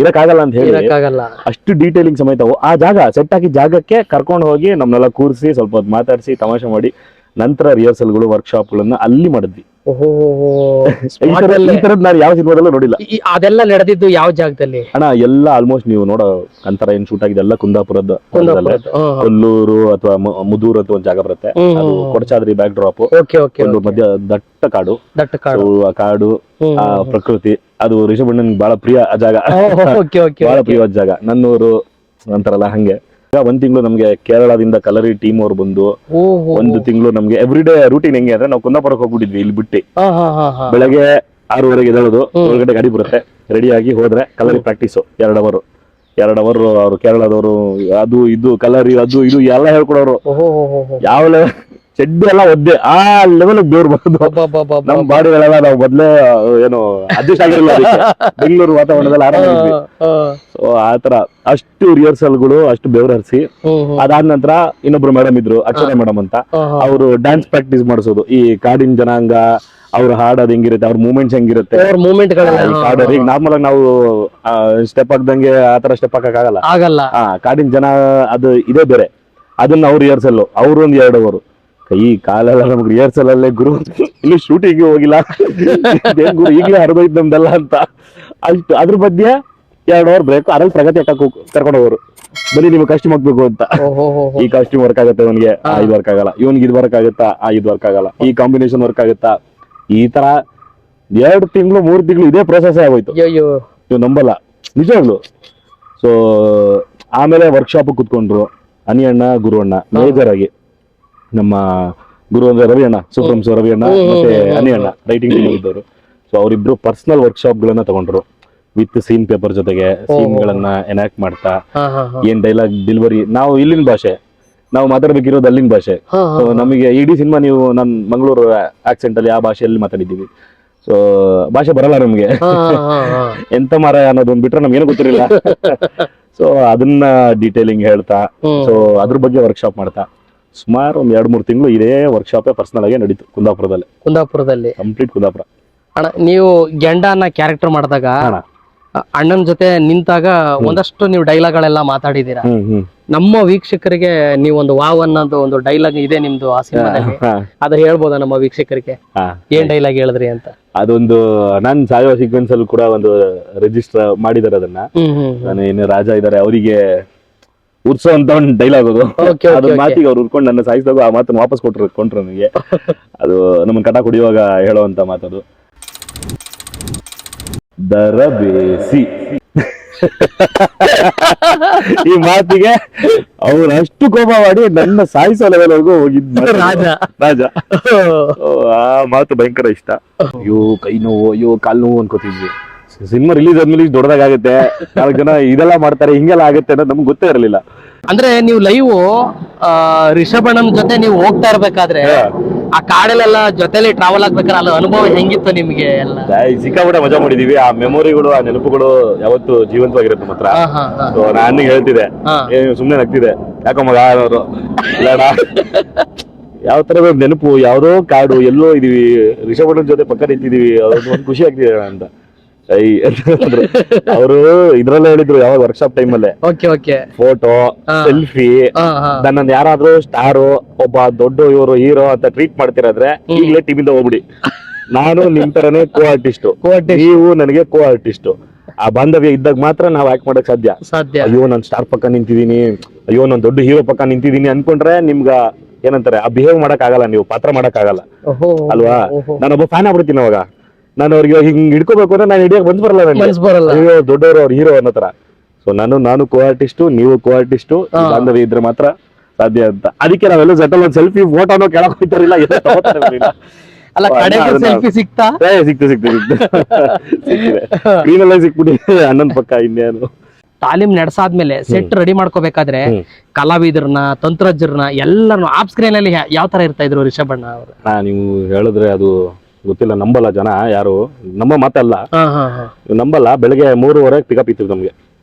ಇರಕ್ಕಾಗಲ್ಲ ಅಂತ ಹೇಳಿ ಅಷ್ಟು ಡೀಟೇಲಿಂಗ್ ಸಮೇತ ಆ ಜಾಗ ಸೆಟ್ ಹಾಕಿ ಜಾಗಕ್ಕೆ ಕರ್ಕೊಂಡು ಹೋಗಿ ನಮ್ನೆಲ್ಲ ಕೂರಿಸಿ ಸ್ವಲ್ಪ ಹೊತ್ತು ಮಾತಾಡಿಸಿ ತಮಾಷೆ ಮಾಡಿ ನಂತರ ರಿಹರ್ಸಲ್ಗಳು, ವರ್ಕ್ಶಾಪ್ ಗಳನ್ನ ಅಲ್ಲಿ ಮಾಡಿದ್ವಿ. ಈ ತರದ್ ನಾನು ಯಾವ ಸಿನಿಮಾದಲ್ಲೂ ನೋಡಿಲ್ಲ. ಅದೆಲ್ಲ ನಡೆದಿದ್ದು ಯಾವ ಜಾಗದಲ್ಲಿ ಅಣ್ಣ? ಎಲ್ಲ ಆಲ್ಮೋಸ್ಟ್ ನೀವು ನೋಡೋ ಕಾಂತಾರ ಏನ್ ಶೂಟ್ ಆಗಿದೆ ಎಲ್ಲ ಕುಂದಾಪುರದ ಕೊಲ್ಲೂರು ಅಥವಾ ಮುದೂರು ಅಂತ ಒಂದ್ ಜಾಗ ಬರುತ್ತೆ. ಅದು ಕೊಡಚಾದ್ರಿ ಬ್ಯಾಕ್ ಡ್ರಾಪ್, ಒಂದು ಮಧ್ಯ ದಟ್ಟ ಕಾಡು. ಆ ಕಾಡು, ಆ ಪ್ರಕೃತಿ, ಅದು ರಿಷಬಣ್ಣನ್ ಬಹಳ ಪ್ರಿಯ ಆ ಜಾಗ, ಬಹಳ ಪ್ರಿಯವಾದ ಜಾಗ. ನನ್ನೂರು ಅಂತಾರಲ್ಲ ಹಂಗೆ. 1 ತಿಂಗಳು ನಮ್ಗೆ ಕೇರಳದಿಂದ ಕಲರಿ ಟೀಮ್ ಅವ್ರು ಬಂದು 1 ತಿಂಗಳು ನಮ್ಗೆ ಎವ್ರಿ ಡೇ ರೂಟೀನ್ ಹೆಂಗೆ ಅಂದ್ರೆ ನಾವು ಕುಂದಾಪುರಕ್ಕೆ ಹೋಗ್ಬಿಟ್ಟಿದ್ವಿ ಇಲ್ಲಿ ಬಿಟ್ಟು. ಬೆಳಗ್ಗೆ 6:30 ಎದ್ದೇಳೋದು, 7 ಗಂಟೆ ಗಾಡಿ ಬರುತ್ತೆ, ರೆಡಿ ಆಗಿ ಹೋದ್ರೆ ಕಲರಿ ಪ್ರಾಕ್ಟೀಸು 2 ಅವರ್. 2 ಅವರ್ ಅವ್ರು ಕೇರಳದವರು ಅದು ಇದು ಕಲರಿ ಅದು ಇದು ಎಲ್ಲ ಹೇಳ್ಕೊಡೋರು. ಯಾವ ಲೆವೆಲ್ ಚೆಡ್ಡಿ ಎಲ್ಲ ಒದ್ದೆ ಆ ಲೆವೆಲ್ ಬೇವ್ರು ಬರೋದು. ನಮ್ ಬಾಡಿಗಳೆಲ್ಲ ನಾವು ಮೊದ್ಲೇ ಏನು ಅಡ್ಜಸ್ಟ್ ಆಗಿರಲ್ಲ ಬೆಂಗಳೂರು ವಾತಾವರಣದಲ್ಲಿ ಆರಾಮಾಗಿದ್ವಿ. ಸೊ ಆತರ ಅಷ್ಟು ರಿಹರ್ಸಲ್ಗಳು, ಅಷ್ಟು ಬೆವ್ರು ಹರಿಸಿ ಅದಾದ ನಂತರ ಇನ್ನೊಬ್ರು ಮೇಡಮ್ ಇದ್ರು, ಅಕ್ಷರ ಮೇಡಮ್ ಅಂತ. ಅವರು ಡ್ಯಾನ್ಸ್ ಪ್ರಾಕ್ಟೀಸ್ ಮಾಡಿಸೋದು ಈ ಕಾಡಿನ ಜನಾಂಗ ಅವ್ರು ಹಾಡೋದ್ ಹೆಂಗಿರುತ್ತೆ, ಅವ್ರ ಮೂವ್ಮೆಂಟ್ಸ್ ಹೆಂಗಿರುತ್ತೆ, ಅವ್ರ ಮೂವ್ಮೆಂಟ್ ಈಗ ನಾರ್ಮಲ್ ಆಗಿ ನಾವು ಸ್ಟೆಪ್ ಹಾಕ್ದಂಗೆ ಆತರ ಸ್ಟೆಪ್ ಹಾಕಕ್ಕಾಗಲ್ಲ. ಆಗಲ್ಲ. ಕಾಡಿನ ಜನ ಅದು ಇದೇ ಬೇರೆ. ಅದನ್ನ ಅವ್ರು ರಿಹರ್ಸಲ್, ಅವ್ರು ಒಂದ್ 2 ಅವರು ಕೈ ಕಾಲೆಲ್ಲ ನಮ್ಗೆ ರಿಹರ್ಸಲ್ ಅಲ್ಲೇ ಗುರು ಇಲ್ಲಿ ಶೂಟಿಂಗ್ ಹೋಗಿಲ್ಲ ಗುರು ಈಗಲೇ ಹರಿದೋಯ್ತು ನಮ್ದೆಲ್ಲ ಅಂತ ಅಷ್ಟು. ಅದ್ರ ಮಧ್ಯೆ 2 ಅವರ್ ಬ್ರೇಕ್, ಅದ್ರಲ್ಲಿ ಪ್ರಗತಿ ಕರ್ಕೊಂಡು ಹೋಗೋರು, ಬನ್ನಿ ನಿಮ್ಗೆ ಕಾಸ್ಟ್ಯೂಮ್ ಹಾಕ್ಬೇಕು ಅಂತ. ಈ ಕಾಸ್ಟ್ಯೂಮ್ ವರ್ಕ್ ಆಗುತ್ತೆ ಅವನಿಗೆ, ಇದು ವರ್ಕ್ ಆಗಲ್ಲ, ಇವನ್ಗೆ ಇದು ವರ್ಕ್ ಆಗುತ್ತಾ, ಇದು ವರ್ಕ್ ಆಗಲ್ಲ, ಈ ಕಾಂಬಿನೇಷನ್ ವರ್ಕ್ ಆಗುತ್ತಾ, ಈ ತರ 2 ತಿಂಗಳು 3 ತಿಂಗಳು ಇದೇ ಪ್ರೊಸೆಸ್ ಆಗೋಯ್ತು. ನೀವು ನಂಬಲ್ಲ ನಿಜವಾಗ್ಲು. ಸೊ ಆಮೇಲೆ ವರ್ಕ್ಶಾಪ್ ಕುತ್ಕೊಂಡ್ರು ಅನಿ ಅಣ್ಣ, ಗುರು ಅಣ್ಣ ಮೇಜರ್ ಆಗಿ. ನಮ್ಮ ಗುರು ಅಂದ್ರೆ ರವಿ ಅಣ್ಣ, ಸೂಪ್ರಮ್ಸ್ ರವಿ ಅಣ್ಣ ಮತ್ತೆ ಅನಿ ಅಣ್ಣ ರೈಟಿಂಗ್ ಟೀಮ್ ಇದ್ದವರು. ಸೊ ಅವರಿಬ್ರು ಪರ್ಸನಲ್ ವರ್ಕ್ಶಾಪ್ ಗಳನ್ನ ತಗೊಂಡ್ರು ವಿತ್ ಸೀನ್ ಪೇಪರ್ ಜೊತೆಗೆ. ಸೀನ್ ಗಳನ್ನ ಎನಾಕ್ಟ್ ಮಾಡ್ತಾ, ಏನ್ ಡೈಲಾಗ್ ಡೆಲಿವರಿ, ನಾವು ಇಲ್ಲಿನ ಭಾಷೆ, ನಾವು ಮಾತಾಡ್ಬೇಕಿರೋದು ಅಲ್ಲಿನ ಭಾಷೆ. ಸೊ ನಮಗೆ ಇಡೀ ಸಿನಿಮಾ ನೀವು ನಾನು ಮಂಗಳೂರು ಆಕ್ಸೆಂಟ್ ಅಲ್ಲಿ ಆ ಭಾಷೆಯಲ್ಲಿ ಮಾತಾಡಿದ್ದೀವಿ. ಸೊ ಭಾಷೆ ಬರಲ್ಲ ನಮ್ಗೆ, ಎಂತ ಮಾರ ಅನ್ನೋದೊಂದು ಬಿಟ್ರೆ ನಮ್ಗೆ ಏನೂ ಗೊತ್ತಿರಲಿಲ್ಲ. ಸೊ ಅದನ್ನ ಡೀಟೇಲಿಂಗ್ ಹೇಳ್ತಾ, ಸೊ ಅದ್ರ ಬಗ್ಗೆ ವರ್ಕ್ಶಾಪ್ ಮಾಡ್ತಾ ಸುಮಾರು ಒಂದ್ 2-3 ತಿಂಗಳು ಇದೇ ವರ್ಕ್ಶಾಪ್ ಪರ್ಸನಲ್ ಆಗಿ ನಡೀತು ಕುಂದಾಪುರದಲ್ಲಿ ಕಂಪ್ಲೀಟ್ ಕುಂದಾಪುರ. ಅಣ್ಣ ನೀವು ಗೆಂಡ ಅನ್ನೋ ಕ್ಯಾರೆಕ್ಟರ್ ಮಾಡಿದಾಗ ಅಣ್ಣನ ಜೊತೆ ನಿಂತಾಗ ಒಂದಷ್ಟು ನೀವು ಡೈಲಾಗ್ ಗಳೆಲ್ಲ ಮಾತಾಡಿದೀರಾ. ನಮ್ಮ ವೀಕ್ಷಕರಿಗೆ ನೀವೊಂದು ವಾವ್ ಅನ್ನೋದು ಒಂದು ಡೈಲಾಗ್ ಇದೆ ನಿಮ್ದು ಆ ಸಿನಿಮಾದಲ್ಲಿ, ಅದ ಹೇಳ್ಬೋದಾ ನಮ್ಮ ವೀಕ್ಷಕರಿಗೆ? ಏನ್ ಡೈಲಾಗ್ ಹೇಳಿದ್ರಿ ಅಂತ? ಅದೊಂದು ನಾನ್ ಸಾಯೋ ಸೀಕ್ವೆನ್ಸ್ ಅಲ್ಲಿ ಕೂಡ ಒಂದು ರಿಜಿಸ್ಟರ್ ಮಾಡಿದಾರೆ ಅದನ್ನ. ನಾನು ಏನು ರಾಜ ಇದಾರೆ ಅವರಿಗೆ ಉರ್ಸೋ ಅಂತ ಒಂದು ಡೈಲಾಗ್ ಅದು. ಅದ್ರ ಮಾತಿಗೆ ಅವ್ರು ಉರ್ಕೊಂಡು ನನ್ನ ಸಾಯಿಸಿದಾಗ ಆ ಮಾತನ್ನ ವಾಪಸ್ ಕೊಂಡ್ರು ನನಗೆ. ಅದು ನಮ್ಮನ್ನ ಕಟ ಕುಡಿಯುವಾಗ ಹೇಳುವಂತ ಮಾತದು, ದರಬೇಸಿ. ಈ ಮಾತಿಗೆ ಅವ್ರು ಅಷ್ಟು ಕೋಪ ಮಾಡಿ ನನ್ನ ಸಾಯಿಸೋ ಲೆವೆಲ್ವರೆಗೂ ಹೋಗಿದ್ ರಾಜ. ಆ ಮಾತು ಭಯಂಕರ ಇಷ್ಟ. ಅಯ್ಯೋ ಕೈ ನೋವು, ಅಯ್ಯೋ ಕಾಲ್ ನೋವು ಅನ್ಕೋತಿದ್ವಿ. ಸಿನಿಮಾ ರಿಲೀಸ್ ಆದ್ಮೇಲೆ ದೊಡ್ಡದಾಗುತ್ತೆ, 4 ಜನ ಇದೆಲ್ಲ ಮಾಡ್ತಾರೆ, ಹಿಂಗೆಲ್ಲ ಆಗುತ್ತೆ ಅನ್ನೋದು ನಮ್ಗೆ ಗೊತ್ತೇ ಇರಲಿಲ್ಲ. ಅಂದ್ರೆ ನೀವು ಲೈವ್ ರಿಷಭಣ್ಣನ ಜೊತೆ ನೀವು ಹೋಗ್ತಾ ಇರ್ಬೇಕಾದ್ರೆ ಆ ಕಾಡಲ್ಲೆಲ್ಲ ಜೊತೆಲಿ ಟ್ರಾವೆಲ್ ಆಗ್ಬೇಕಾದ್ರೆ ಅಲ್ಲ ಅನುಭವ ಹೆಂಗಿತ್ತು ನಿಮ್ಗೆ? ಎಲ್ಲ ಸಿಕ್ಕಾಪಟ್ಟೆ ಮಜಾ ಮಾಡಿದೀವಿ. ಆ ಮೆಮೊರಿಗಳು, ಆ ನೆನಪುಗಳು ಯಾವತ್ತು ಜೀವಂತವಾಗಿರುತ್ತೆ ನಮ್ಮ ಹತ್ರ. ಸೊ ನಾನು ಹೇಳ್ತಿದ್ದೆ, ಸುಮ್ನೆ ನಗ್ತಿದೆ, ಯಾಕೋ ಮಗ ಅನ್ನೋರು ಇಲ್ಲಣ್ಣ, ಯಾವ ತರ ನೆನಪು, ಯಾವ್ದೋ ಕಾಡು, ಎಲ್ಲೋ ಇದೀವಿ, ರಿಷಭಣ್ಣನ ಜೊತೆ ಪಕ್ಕ ನಿಂತಿದೀವಿ, ಒಂದು ಖುಷಿ ಆಗ್ತಿದೆ ಅಂತ. ಅವರು ಇದ್ರಲ್ಲೇ ಹೇಳಿದ್ರು ಯಾವಾಗ ವರ್ಕ್ಶಾಪ್ ಟೈಮ್ ಅಲ್ಲೇ, ಫೋಟೋ ಸೆಲ್ಫಿ, ನನ್ನ ಯಾರಾದ್ರೂ ಸ್ಟಾರು, ಒಬ್ಬ ದೊಡ್ಡ ಇವರು ಹೀರೋ ಅಂತ ಟ್ರೀಟ್ ಮಾಡ್ತಿರಾದ್ರೆ ಈಗಲೇ ಟೀಮಿಂದ ಹೋಗ್ಬಿಡಿ, ನಾನು ನಿಮ್ ತರನೇ ಕೋ ಆರ್ಟಿಸ್ಟ್, ನೀವು ನನಗೆ ಕೋ ಆರ್ಟಿಸ್ಟ್. ಆ ಬಾಂಧವ್ಯ ಇದ್ದಾಗ ಮಾತ್ರ ನಾವ್ ಆಕ್ಟ್ ಮಾಡಕ್ ಸಾಧ್ಯ. ಅಯ್ಯೋ ನಾನ್ ಸ್ಟಾರ್ ಪಕ್ಕ ನಿಂತಿದೀನಿ, ಅಯ್ಯೋ ನಾನ್ ದೊಡ್ಡ ಹೀರೋ ಪಕ್ಕ ನಿಂತಿದೀನಿ ಅನ್ಕೊಂಡ್ರೆ ನಿಮ್ಗ ಏನಂತಾರೆ, ಆ ಬಿಹೇವ್ ಮಾಡಕ್ ಆಗಲ್ಲ, ನೀವು ಪಾತ್ರ ಮಾಡಕ್ ಆಗಲ್ಲ ಅಲ್ವಾ. ನಾನೊಬ್ಬ ಫ್ಯಾನ್ ಆಗ್ಬಿಡ್ತೀನಿ ಅವಾಗ. ನಾನು ಅವ್ರಿಗೆ ಹಿಂಗ್ ಹಿಡ್ಕೋಬೇಕು ಅಂದ್ರೆ ನಾನು ಹಿಡಿಯಕ್ ಮನ್ಸ್ ಬರಲ್ಲ, ಅಯ್ಯೋ ದೊಡ್ಡವರು ಅವ್ರ ಹೀರೋ ಅನ್ನೋ ತರ. ಸೊ ನಾನು ಕೋ ಆರ್ಟಿಸ್ಟು, ನೀವು ಕೋ ಆರ್ಟಿಸ್ಟು, ಬಾಂಧವ್ಯ ಇದ್ರೆ ಮಾತ್ರ ಸಾಧ್ಯ ಅಂತ. ಅದಕ್ಕೆ ನಾವೆಲ್ಲ ಸೆಟಲ್ ಒಂದ್ ಸೆಲ್ಫಿ ಫೋಟೋನು ಕೆಳಕ್ ಹೋಗ್ತಾರಿಲ್ಲ, ಸಿಕ್ಬಿಡಿ ಅಣ್ಣನ್ ಪಕ್ಕ. ಇನ್ನೇನು ತಾಲೀಮ್ ನಡೆಸಾದ್ಮೇಲೆ ಸೆಟ್ ರೆಡಿ ಮಾಡ್ಕೋಬೇಕಾದ್ರೆ ಕಲಾವಿದರನ್ನ, ತಂತ್ರಜ್ಞರನ್ನ ಎಲ್ಲರನ್ನು ಆಫ್ ಸ್ಕ್ರೀನ್ ಅಲ್ಲಿ ಯಾವ ತರ ಇರ್ತಾ ಇದ್ರು ರಿಷಭಣ್ಣ ಅವರು? ನೀವು ಹೇಳಿದ್ರೆ ಅದು ಗೊತ್ತಿಲ್ಲ, ನಂಬಲ್ಲ ಜನ, ಯಾರು ನಮ್ಮ ಮಾತಲ್ಲ, ನಂಬಲ್ಲ. ಬೆಳಗ್ಗೆ 3:30 ಪಿಕಪ್ ಇತ್ತು ನಮ್ಗೆ,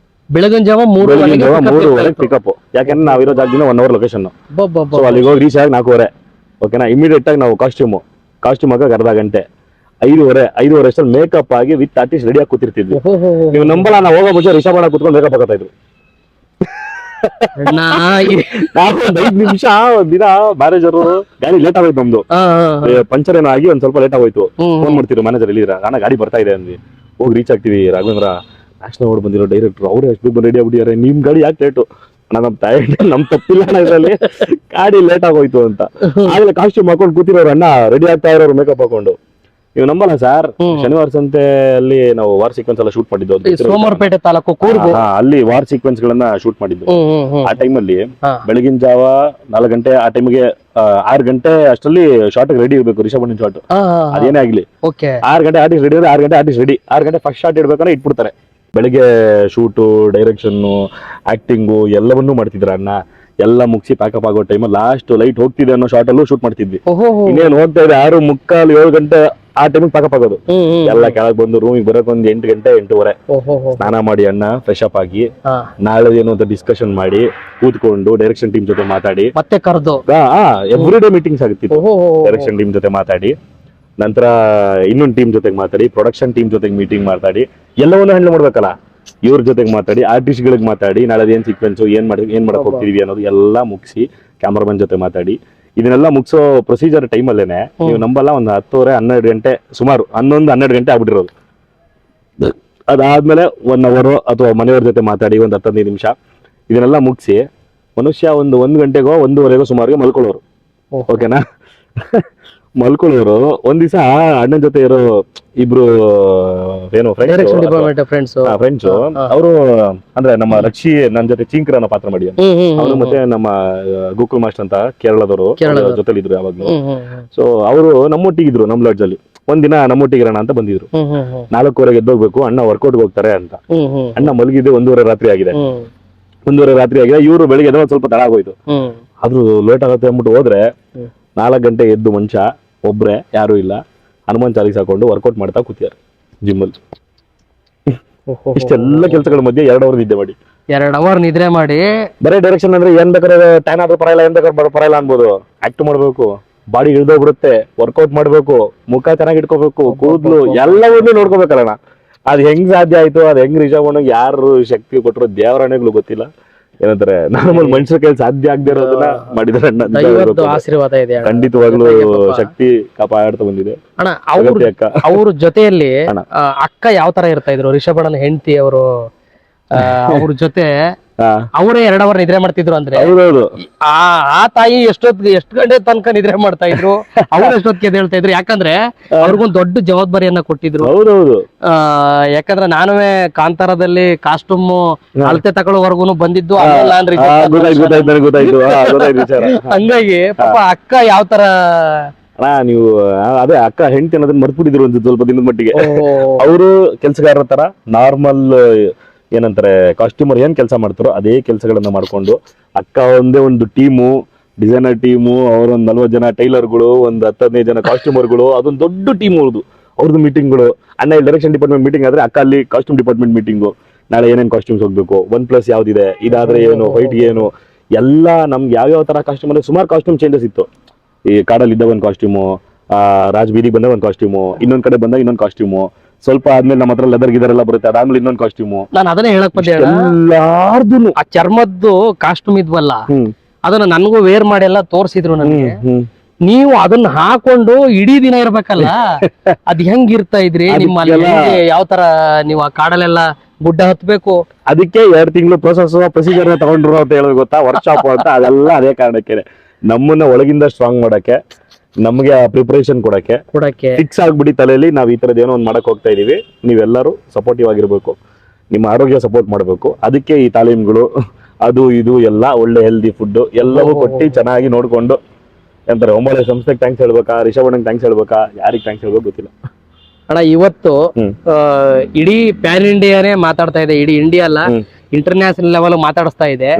ಬೆಳಗಿನ ಜಾವ 3:30 ಪಿಕಪ್. ಯಾಕಂದ್ರೆ ನಾವಿರೋ ಜಾಗದಿಂದ 1 ಅವರ್ ಲೊಕೇಶನ್. ಅಲ್ಲಿಗೆ ಹೋಗಿ ರೀಚ್ ಆಗಿ 4:30. ಓಕೆನಾ, ಇಮಿಡಿಯೇಟ್ ಆಗಿ ನಾವು ಕಾಸ್ಟ್ಯೂಮ್ ಹಾಕಕ್ ಅರ್ಧ ಗಂಟೆ, 5:30 ಅಷ್ಟಲ್ಲಿ ಮೇಕಪ್ ಆಗಿ ವಿತ್ ಆರ್ಟಿಸ್ಟ್ ರೆಡಿ ಆಗಿ ಕೂತಿರ್ತಿದ್ವಿ. ನೀವು ನಂಬಲ್ಲ, ನಾವು ಹೋಗೋ ಮುಂಚೆ ರಿಷಭಣ್ಣ ಕುತ್ಕೊಂಡು ಮೇಕಪ್ ಹಾಕತ್ತಾ ಇದ್ರು. 5 ನಿಮಿಷ ದಿನ ಮ್ಯಾನೇಜರ್ ಗಾಡಿ ಲೇಟ್ ಆಗೋಯ್ತು, ನಮ್ದು ಪಂಚರ್ ಏನೋ ಆಗಿ ಒಂದ್ ಸ್ವಲ್ಪ ಲೇಟ್ ಆಗೋಯ್ತು. ಫೋನ್ ಮಾಡ್ತಿದ್ರು ಮ್ಯಾನೇಜರ್, ಎಲ್ಲಿದ್ರ ಅಣ್ಣ ಗಾಡಿ ಬರ್ತಾ ಇದೆ ಅಂದ್ವಿ. ಹೋಗಿ ರೀಚ್ ಆಗ್ತೀವಿ, ರಾಘವೇಂದ್ರ ನ್ಯಾಷನಲ್ ಅವಾರ್ಡ್ ಬಂದಿರೋ ಡೈರೆಕ್ಟರ್ ಅವ್ರೇ ಅಷ್ಟು ಬೇಗ ರೆಡಿ ಆಗ್ಬಿಟ್ಟಿದ್ದಾರೆ, ನಿಮ್ ಗಾಡಿ ಯಾಕೆ ಲೇಟು? ನಮ್ ತಪ್ಪಿಲ್ಲ ಅಣ್ಣ, ಇದ್ರಲ್ಲಿ ಗಾಡಿ ಲೇಟ್ ಆಗೋಯ್ತು ಅಂತ. ಆಮೇಲೆ ಕಾಸ್ಟ್ಯೂಮ್ ಹಾಕೊಂಡು ಕೂತಿರೋರು ಅಣ್ಣ ರೆಡಿ ಆಗ್ತಾ ಇರೋರು ಮೇಕಪ್ ಹಾಕೊಂಡು. ನೀವು ನಂಬಲ್ಲ ಸರ್, ಶನಿವಾರ ಸಂತೆಯಲ್ಲಿ ನಾವು ವಾರ್ ಸೀಕ್ವೆನ್ಸ್ ಎಲ್ಲ ಶೂಟ್ ಮಾಡಿದ್ದು, ಸೋಮವಾರಪೇಟೆ ತಾಲೂಕು ಕೂರ್ಗು, ಅಲ್ಲಿ ವಾರ್ ಸೀಕ್ವೆನ್ಸ್ ಗಳನ್ನ ಶೂಟ್ ಮಾಡಿದ್ದು. ಆ ಟೈಮ್ ಅಲ್ಲಿ ಬೆಳಗಿನ ಜಾವ 4 ಗಂಟೆ, ಆ ಟೈಮ್ಗೆ 6 ಗಂಟೆ ಅಷ್ಟರಲ್ಲಿ ಶಾರ್ಟ್ ರೆಡಿ ಇರ್ಬೇಕು, ರಿಷಭಣ್ಣನ ಶಾರ್ಟ್ ಅದೇನೇ ಆಗ್ಲಿ. 6 ಗಂಟೆ ಆರ್ಟಿಸ್ಟ್ ರೆಡಿ, 6 ಗಂಟೆ ಆರ್ಟಿಸ್ಟ್ ರೆಡಿ, 6 ಗಂಟೆ ಫಸ್ಟ್ ಶಾರ್ಟ್ ಇಡ್ಬೇಕಂದ್ರೆ ಇಟ್ಬಿಡ್ತಾರೆ. ಬೆಳಿಗ್ಗೆ ಶೂಟು, ಡೈರೆಕ್ಷನ್, ಆಕ್ಟಿಂಗು ಎಲ್ಲವನ್ನೂ ಮಾಡ್ತಿದ್ರ ಅಣ್ಣ. ಎಲ್ಲ ಮುಗಿಸಿ ಪ್ಯಾಕಪ್ ಆಗೋ ಟೈಮ್ ಲಾಸ್ಟ್ ಲೈಟ್ ಹೋಗ್ತಿದೆ ಅನ್ನೋ ಶಾರ್ಟ್ ಅಲ್ಲೂ ಶೂಟ್ ಮಾಡ್ತಿದ್ವಿ. ಇನ್ನೇನು ಹೋಗ್ತಾ ಇದೆ 6:45, 7 ಗಂಟೆ ಆ ಟೈಮಿಗೆ ಪ್ಯಾಕಪ್ ಆಗೋದು. ಎಲ್ಲ ಕೆಳಗ್ ಬಂದು ರೂಮಿಗೆ ಬರೋಕ್ ಒಂದ್ 8 ಗಂಟೆ 8:30 ಸ್ನಾನ ಮಾಡಿ ಅಣ್ಣ ಫ್ರೆಶ್ ಅಪ್ ಆಗಿ ನಾಳೆ ಏನು ಅಂತ ಡಿಸ್ಕಷನ್ ಮಾಡಿ ಕೂತ್ಕೊಂಡು ಡೈರೆಕ್ಷನ್ ಟೀಮ್ ಜೊತೆ ಮಾತಾಡಿ, ಮತ್ತೆ ಕರೆದು ಎವ್ರಿ ಡೇ ಮೀಟಿಂಗ್ಸ್ ಆಗುತ್ತಿತ್ತು. ಡೈರೆಕ್ಷನ್ ಟೀಮ್ ಜೊತೆ ಮಾತಾಡಿ ನಂತರ ಇನ್ನೊಂದು ಟೀಮ್ ಜೊತೆಗೆ ಮಾತಾಡಿ, ಪ್ರೊಡಕ್ಷನ್ ಟೀಮ್ ಜೊತೆಗೆ ಮೀಟಿಂಗ್ ಮಾತಾಡಿ, ಎಲ್ಲವನ್ನೂ ಹ್ಯಾಂಡಲ್ ಮಾಡ್ಬೇಕಲ್ಲ. ಇವ್ರ ಜೊತೆಗೆ ಮಾತಾಡಿ, ಆರ್ಟಿಸ್ಟ್ಗಳಿಗೆ ಮಾತಾಡಿ, ನಾಳೆ ಏನ್ ಸೀಕ್ವೆನ್ಸ್, ಏನ್ ಮಾಡಕ್ ಹೋಗ್ತಿದೀವಿ ಅನ್ನೋದು ಎಲ್ಲ ಮುಗಿಸಿ, ಕ್ಯಾಮರಾಮನ್ ಜೊತೆ ಮಾತಾಡಿ, ಇದನ್ನೆಲ್ಲ ಮುಗಿಸೋ ಪ್ರೊಸೀಜರ್ ಟೈಮಲ್ಲೇನೆ ನೀವು ನಂಬಲ್ಲ, ಒಂದು 10:30 12 ಗಂಟೆ, ಸುಮಾರು 11-12 ಗಂಟೆ ಆಗ್ಬಿಟ್ಟಿರೋದು. ಅದಾದ್ಮೇಲೆ 1 ಅವರ್ ಅಥವಾ ಮನೆಯವ್ರ ಜೊತೆ ಮಾತಾಡಿ ಒಂದು 10-15 ನಿಮಿಷ ಇದನ್ನೆಲ್ಲ ಮುಗಿಸಿ ಮನುಷ್ಯ ಒಂದು 1 ಗಂಟೆಗೋ 1:30ಗೋ ಸುಮಾರಿಗೆ ಮಲ್ಕೊಳ್ಳೋರು. ಓಕೆನಾ? ಮಲ್ಕೊಳ್ಳೋರು. ಒಂದ್ ದಿವಸ ಅಣ್ಣನ ಜೊತೆ ಇರೋ ಇಬ್ರು ಏನು ಫ್ರೆಂಡ್ಸ್ ಅವರು, ಅಂದ್ರೆ ನಮ್ಮ ರಕ್ಷಿ ನನ್ನ ಜೊತೆ ಚಿಂಕ್ರ ಅನ್ನೋ ಪಾತ್ರ ಮಾಡಿ ಅವರು, ಮತ್ತೆ ನಮ್ಮ ಗೋಕುಲ್ ಮಾಸ್ಟರ್ ಅಂತ ಕೇರಳದವರು ಜೊತೆಲಿ ಇದ್ರು ಯಾವಾಗ್ಲೂ. ಸೊ ಅವರು ನಮ್ಮೊಟ್ಟಿಗಿದ್ರು, ನಮ್ ಲಾಡ್ಜ್ ಅಲ್ಲಿ ಒಂದಿನ ನಮ್ಮೊಟ್ಟಿಗಿರೋಣ ಅಂತ ಬಂದಿದ್ರು. 4:15 ಎದ್ದೋಗ್ಬೇಕು, ಅಣ್ಣ ವರ್ಕೌಟ್ಗೆ ಹೋಗ್ತಾರೆ ಅಂತ. ಅಣ್ಣ ಮಲಗಿದ್ದು 1:30 ರಾತ್ರಿ ಆಗಿದೆ. 1:30 ರಾತ್ರಿ ಆಗಿದೆ. ಇವರು ಬೆಳಿಗ್ಗೆ ಎದ್ದೋ ಸ್ವಲ್ಪ ತಡ ಆಗೋಯ್ತು. ಆದ್ರೂ ಲೇಟ್ ಆಗುತ್ತೆ ಅಂದ್ಬಿಟ್ಟು ಹೋದ್ರೆ 4 ಗಂಟೆ ಎದ್ದು ಮನುಷ್ಯ ಒಬ್ರೆ, ಯಾರು ಇಲ್ಲ, ಹನುಮಾನ್ ಚಾಲೀಸ್ ಹಾಕೊಂಡು ವರ್ಕೌಟ್ ಮಾಡ್ತಾ ಕೂತಿದ್ದಾರೆ ಜಿಮ್ಮಲ್ಲಿ. ಇಷ್ಟೆಲ್ಲ ಕೆಲಸಗಳ ಮಧ್ಯೆ 2 ಅವರ್ ನಿದ್ದೆ ಮಾಡಿ, 2 ಅವರ್ ನಿದ್ರೆ ಮಾಡಿ, ಬರೇ ಡೈರೆಕ್ಷನ್ ಅಂದ್ರೆ ಏನ್ ಬೇಕಾದ್ರೆ ಟ್ಯಾನ್ ಆದ್ರೂ ಪರವಾಗಿಲ್ಲ, ಏನ್ ಬೇಕಾದ್ರೆ ಪರವಾಗಿಲ್ಲ ಅನ್ಬೋದು. ಆಕ್ಟ್ ಮಾಡ್ಬೇಕು, ಬಾಡಿ ಇಳ್ದೋಗ್ಬಿಡುತ್ತೆ, ವರ್ಕೌಟ್ ಮಾಡ್ಬೇಕು, ಮುಖ ಚೆನ್ನಾಗಿ ಇಟ್ಕೋಬೇಕು, ಕೂದ್ಲು ಎಲ್ಲವನ್ನೂ ನೋಡ್ಕೋಬೇಕಲ್ಲ. ಅದ್ ಹೆಂಗ್ ಸಾಧ್ಯ ಆಯ್ತು, ಅದ್ ಹೆಂಗ್ ರಿಷಬ್ ಯಾರು ಶಕ್ತಿ ಕೊಟ್ಟರು ದೇವರಾಣೆಗಳು ಗೊತ್ತಿಲ್ಲ. ಏನಂತಾರೆ, ನಾರ್ಮಲ್ ಮನುಷ್ಯರ ಕೈಲಿ ಸಾಧ್ಯ ಆಗದೆ ಇರೋದನ್ನ ಮಾಡಿದ್ರೆ ಆಶೀರ್ವಾದ ಇದೆ. ಖಂಡಿತವಾಗ್ಲೂ ಶಕ್ತಿ ಕಾಪಾಡ್ತಾ ಬಂದಿದೆ. ಅಣ್ಣ ಅವ್ರ ಜೊತೆಯಲ್ಲಿ ಅಕ್ಕ ಯಾವ ತರ ಇರ್ತಾ ಇದ್ರು? ರಿಷಬ್ ಅಣ್ಣನ ಹೆಂಡತಿ ಅವರು, ಅವ್ರ ಜೊತೆ ಅವರೇ 2 ಅವರ್ ನಿದ್ರೆ ಮಾಡ್ತಿದ್ರು ಅಂದ್ರೆ, ಆ ತಾಯಿ ಎಷ್ಟು ಗಂಟೆ ತನಕ ನಿದ್ರೆ ಮಾಡ್ತಾ ಇದ್ರು, ಅವ್ರು ಎಷ್ಟೊತ್ತಿಗೆ ಹೇಳ್ತಾ ಇದ್ರು? ಯಾಕಂದ್ರೆ ಅವ್ರಿಗೊಂದು ದೊಡ್ಡ ಜವಾಬ್ದಾರಿಯನ್ನ ಕೊಟ್ಟಿದ್ರು. ಯಾಕಂದ್ರೆ ನಾನುವೇ ಕಾಂತಾರದಲ್ಲಿ ಕಾಸ್ಟ್ಯೂಮ್ ಅಳತೆ ತಗೊಳ್ಳೋವರೆಗೂ ಬಂದಿದ್ದು, ಹಂಗಾಗಿ ಪಾಪ ಅಕ್ಕ ಯಾವ ತರ ನೀವು ಅದೇ ಅಕ್ಕ ಹೆಂಡತಿ ಅನ್ನೋದನ್ನ ಮರ್ತ್ಬಿಟ್ಟಿದ್ರು ಒಂದು ಸ್ವಲ್ಪ ದಿನದ ಮಟ್ಟಿಗೆ. ಅವರು ಕೆಲ್ಸಗಾರರ ತರ ನಾರ್ಮಲ್ ಏನಂತಾರೆ ಕಾಸ್ಟ್ಯೂಮರ್ ಏನ್ ಕೆಲಸ ಮಾಡ್ತಾರೋ ಅದೇ ಕೆಲಸಗಳನ್ನ ಮಾಡ್ಕೊಂಡು, ಅಕ್ಕ ಒಂದೇ ಒಂದು ಟೀಮು, ಡಿಸೈನರ್ ಟೀಮು, ಅವರೊಂದು 40 ಜನ ಟೈಲರ್ಗಳು, ಒಂದು 10-15 ಜನ ಕಾಸ್ಟ್ಯೂಮರ್ಗಳು, ಅದೊಂದು ದೊಡ್ಡ ಟೀಮ್ ಅವ್ರದ್ದು ಮೀಟಿಂಗ್ಗಳು. ಅಣ್ಣ ಇಲ್ಲಿ ಡೈರೆಕ್ಷನ್ ಡಿಪಾರ್ಟ್ಮೆಂಟ್ ಮೀಟಿಂಗ್ ಆದ್ರೆ ಅಕ್ಕ ಅಲ್ಲಿ ಕಾಸ್ಟ್ಯೂಮ್ ಡಿಪಾರ್ಟ್ಮೆಂಟ್ ಮೀಟಿಂಗು. ನಾಳೆ ಏನೇನ್ ಕಾಸ್ಟ್ಯೂಮ್ಸ್ ಹೋಗ್ಬೇಕು, 1+ ಯಾವ್ದಿದೆ, ಇದಾದ್ರೆ ಏನು, ಫೈಟ್ ಏನು, ಎಲ್ಲ ನಮ್ಗೆ ಯಾವ್ಯಾವ ತರ ಕಾಸ್ಟ್ಯೂಮ್ ಅಂದ್ರೆ ಸುಮಾರು ಕಾಸ್ಟ್ಯೂಮ್ ಚೇಂಜಸ್ ಇತ್ತು. ಈ ಕಾಡಲ್ಲಿ ಇದ್ದ ಒಂದು ಕಾಸ್ಟ್ಯೂಮು, ರಾಜ್ ಬೀದಿಗೆ ಬಂದ ಒಂದು ಕಾಸ್ಟ್ಯೂಮು, ಇನ್ನೊಂದ್ ಕಡೆ ಬಂದ ಇನ್ನೊಂದು ಕಾಸ್ಟ್ಯೂಮು, ಸ್ವಲ್ಪ ಆದ್ಮೇಲೆ ನಮ್ಮ ಹತ್ರ ಲೆದರ್ ಗಿದರ್ ಎಲ್ಲ ಬರುತ್ತೆ, ಅದಾದ್ಮೇಲೆ ಇನ್ನೊಂದು ಕಾಸ್ಟ್ಯೂಮು. ನಾನು ಅದನ್ನೇ ಹೇಳಕ್ ಬಂದೆ, ಎಲ್ಲಾರ್ದು ಆ ಚರ್ಮದ್ದು ಕಾಸ್ಟ್ಯೂಮ್ ಇದ್ವಲ್ಲ, ಅದನ್ನ ನನ್ಗೂ ವೇರ್ ಮಾಡಿ ಎಲ್ಲ ತೋರ್ಸಿದ್ರು ನನಗೆ. ನೀವು ಅದನ್ನ ಹಾಕೊಂಡು ಇಡೀ ದಿನ ಇರ್ಬೇಕಲ್ಲ, ಅದ್ ಹೆಂಗಿರ್ತಾ ಇದ್ರಿ? ನಿಮ್ಮ ಯಾವ ತರ ನೀವು ಆ ಕಾಡಲ್ಲೆಲ್ಲ ಗುಡ್ಡ ಹತ್ಬೇಕು? ಅದಕ್ಕೆ 2 ತಿಂಗಳು ಪ್ರೊಸೀಜರ್ ತಗೊಂಡ್ರು ಅಂತ ಹೇಳೋದು ಗೊತ್ತಾ, ವರ್ಕ್ಶಾಪ್ ಅಂತ. ಅದೆಲ್ಲ ಅದೇ ಕಾರಣಕ್ಕೆ ನಮ್ಮನ್ನ ಒಳಗಿಂದ ಸ್ಟ್ರಾಂಗ್ ಮಾಡಕ್ಕೆ, ನಮ್ಗೆ ಪ್ರಿಪರೇಷನ್ ಕೊಡಕ್ಕೆ ಫಿಕ್ಸ್ ಆಗ್ಬಿಡಿ ತಲೆಯಲ್ಲಿ ನಾವ್ ಈ ತರದ್ ಏನೋ ಒಂದ್ ಮಾಡಕ್ ಹೋಗ್ತಾ ಇದೀವಿ, ನೀವೆಲ್ಲರೂ ಸಪೋರ್ಟಿವ್ ಆಗಿರ್ಬೇಕು, ನಿಮ್ಮ ಆರೋಗ್ಯ ಸಪೋರ್ಟ್ ಮಾಡ್ಬೇಕು. ಅದಕ್ಕೆ ಈ ತಾಲೀಮ್ಗಳು, ಅದು ಇದು ಎಲ್ಲ ಒಳ್ಳೆ ಹೆಲ್ದಿ ಫುಡ್ ಎಲ್ಲವೂ ಕೊಟ್ಟು ಚೆನ್ನಾಗಿ ನೋಡ್ಕೊಂಡು ಎಂತಾರೆ. ಒಮ್ಮಳೆ ಸಂಸ್ಥೆಗೆ ಥ್ಯಾಂಕ್ಸ್ ಹೇಳ್ಬೇಕಾ, ರಿಷಬ್ ಅಣ್ಣಂಗೆ ಥ್ಯಾಂಕ್ಸ್ ಹೇಳ್ಬೇಕಾ, ಯಾರಿಗೆ ಥ್ಯಾಂಕ್ಸ್ ಹೇಳ್ಬೇಕು ಗೊತ್ತಿಲ್ಲ. ಅಣ್ಣ ಇವತ್ತು ಇಡೀ ಪ್ಯಾನ್ ಇಂಡಿಯಾನೇ ಮಾತಾಡ್ತಾ ಇದೆ, ಇಡೀ ಇಂಡಿಯಾ ಅಲ್ಲ ಇಂಟರ್ನ್ಯಾಷನಲ್ ಲೆವೆಲ್ ಮಾತಾಡಿಸ್ತಾ ಇದೆ.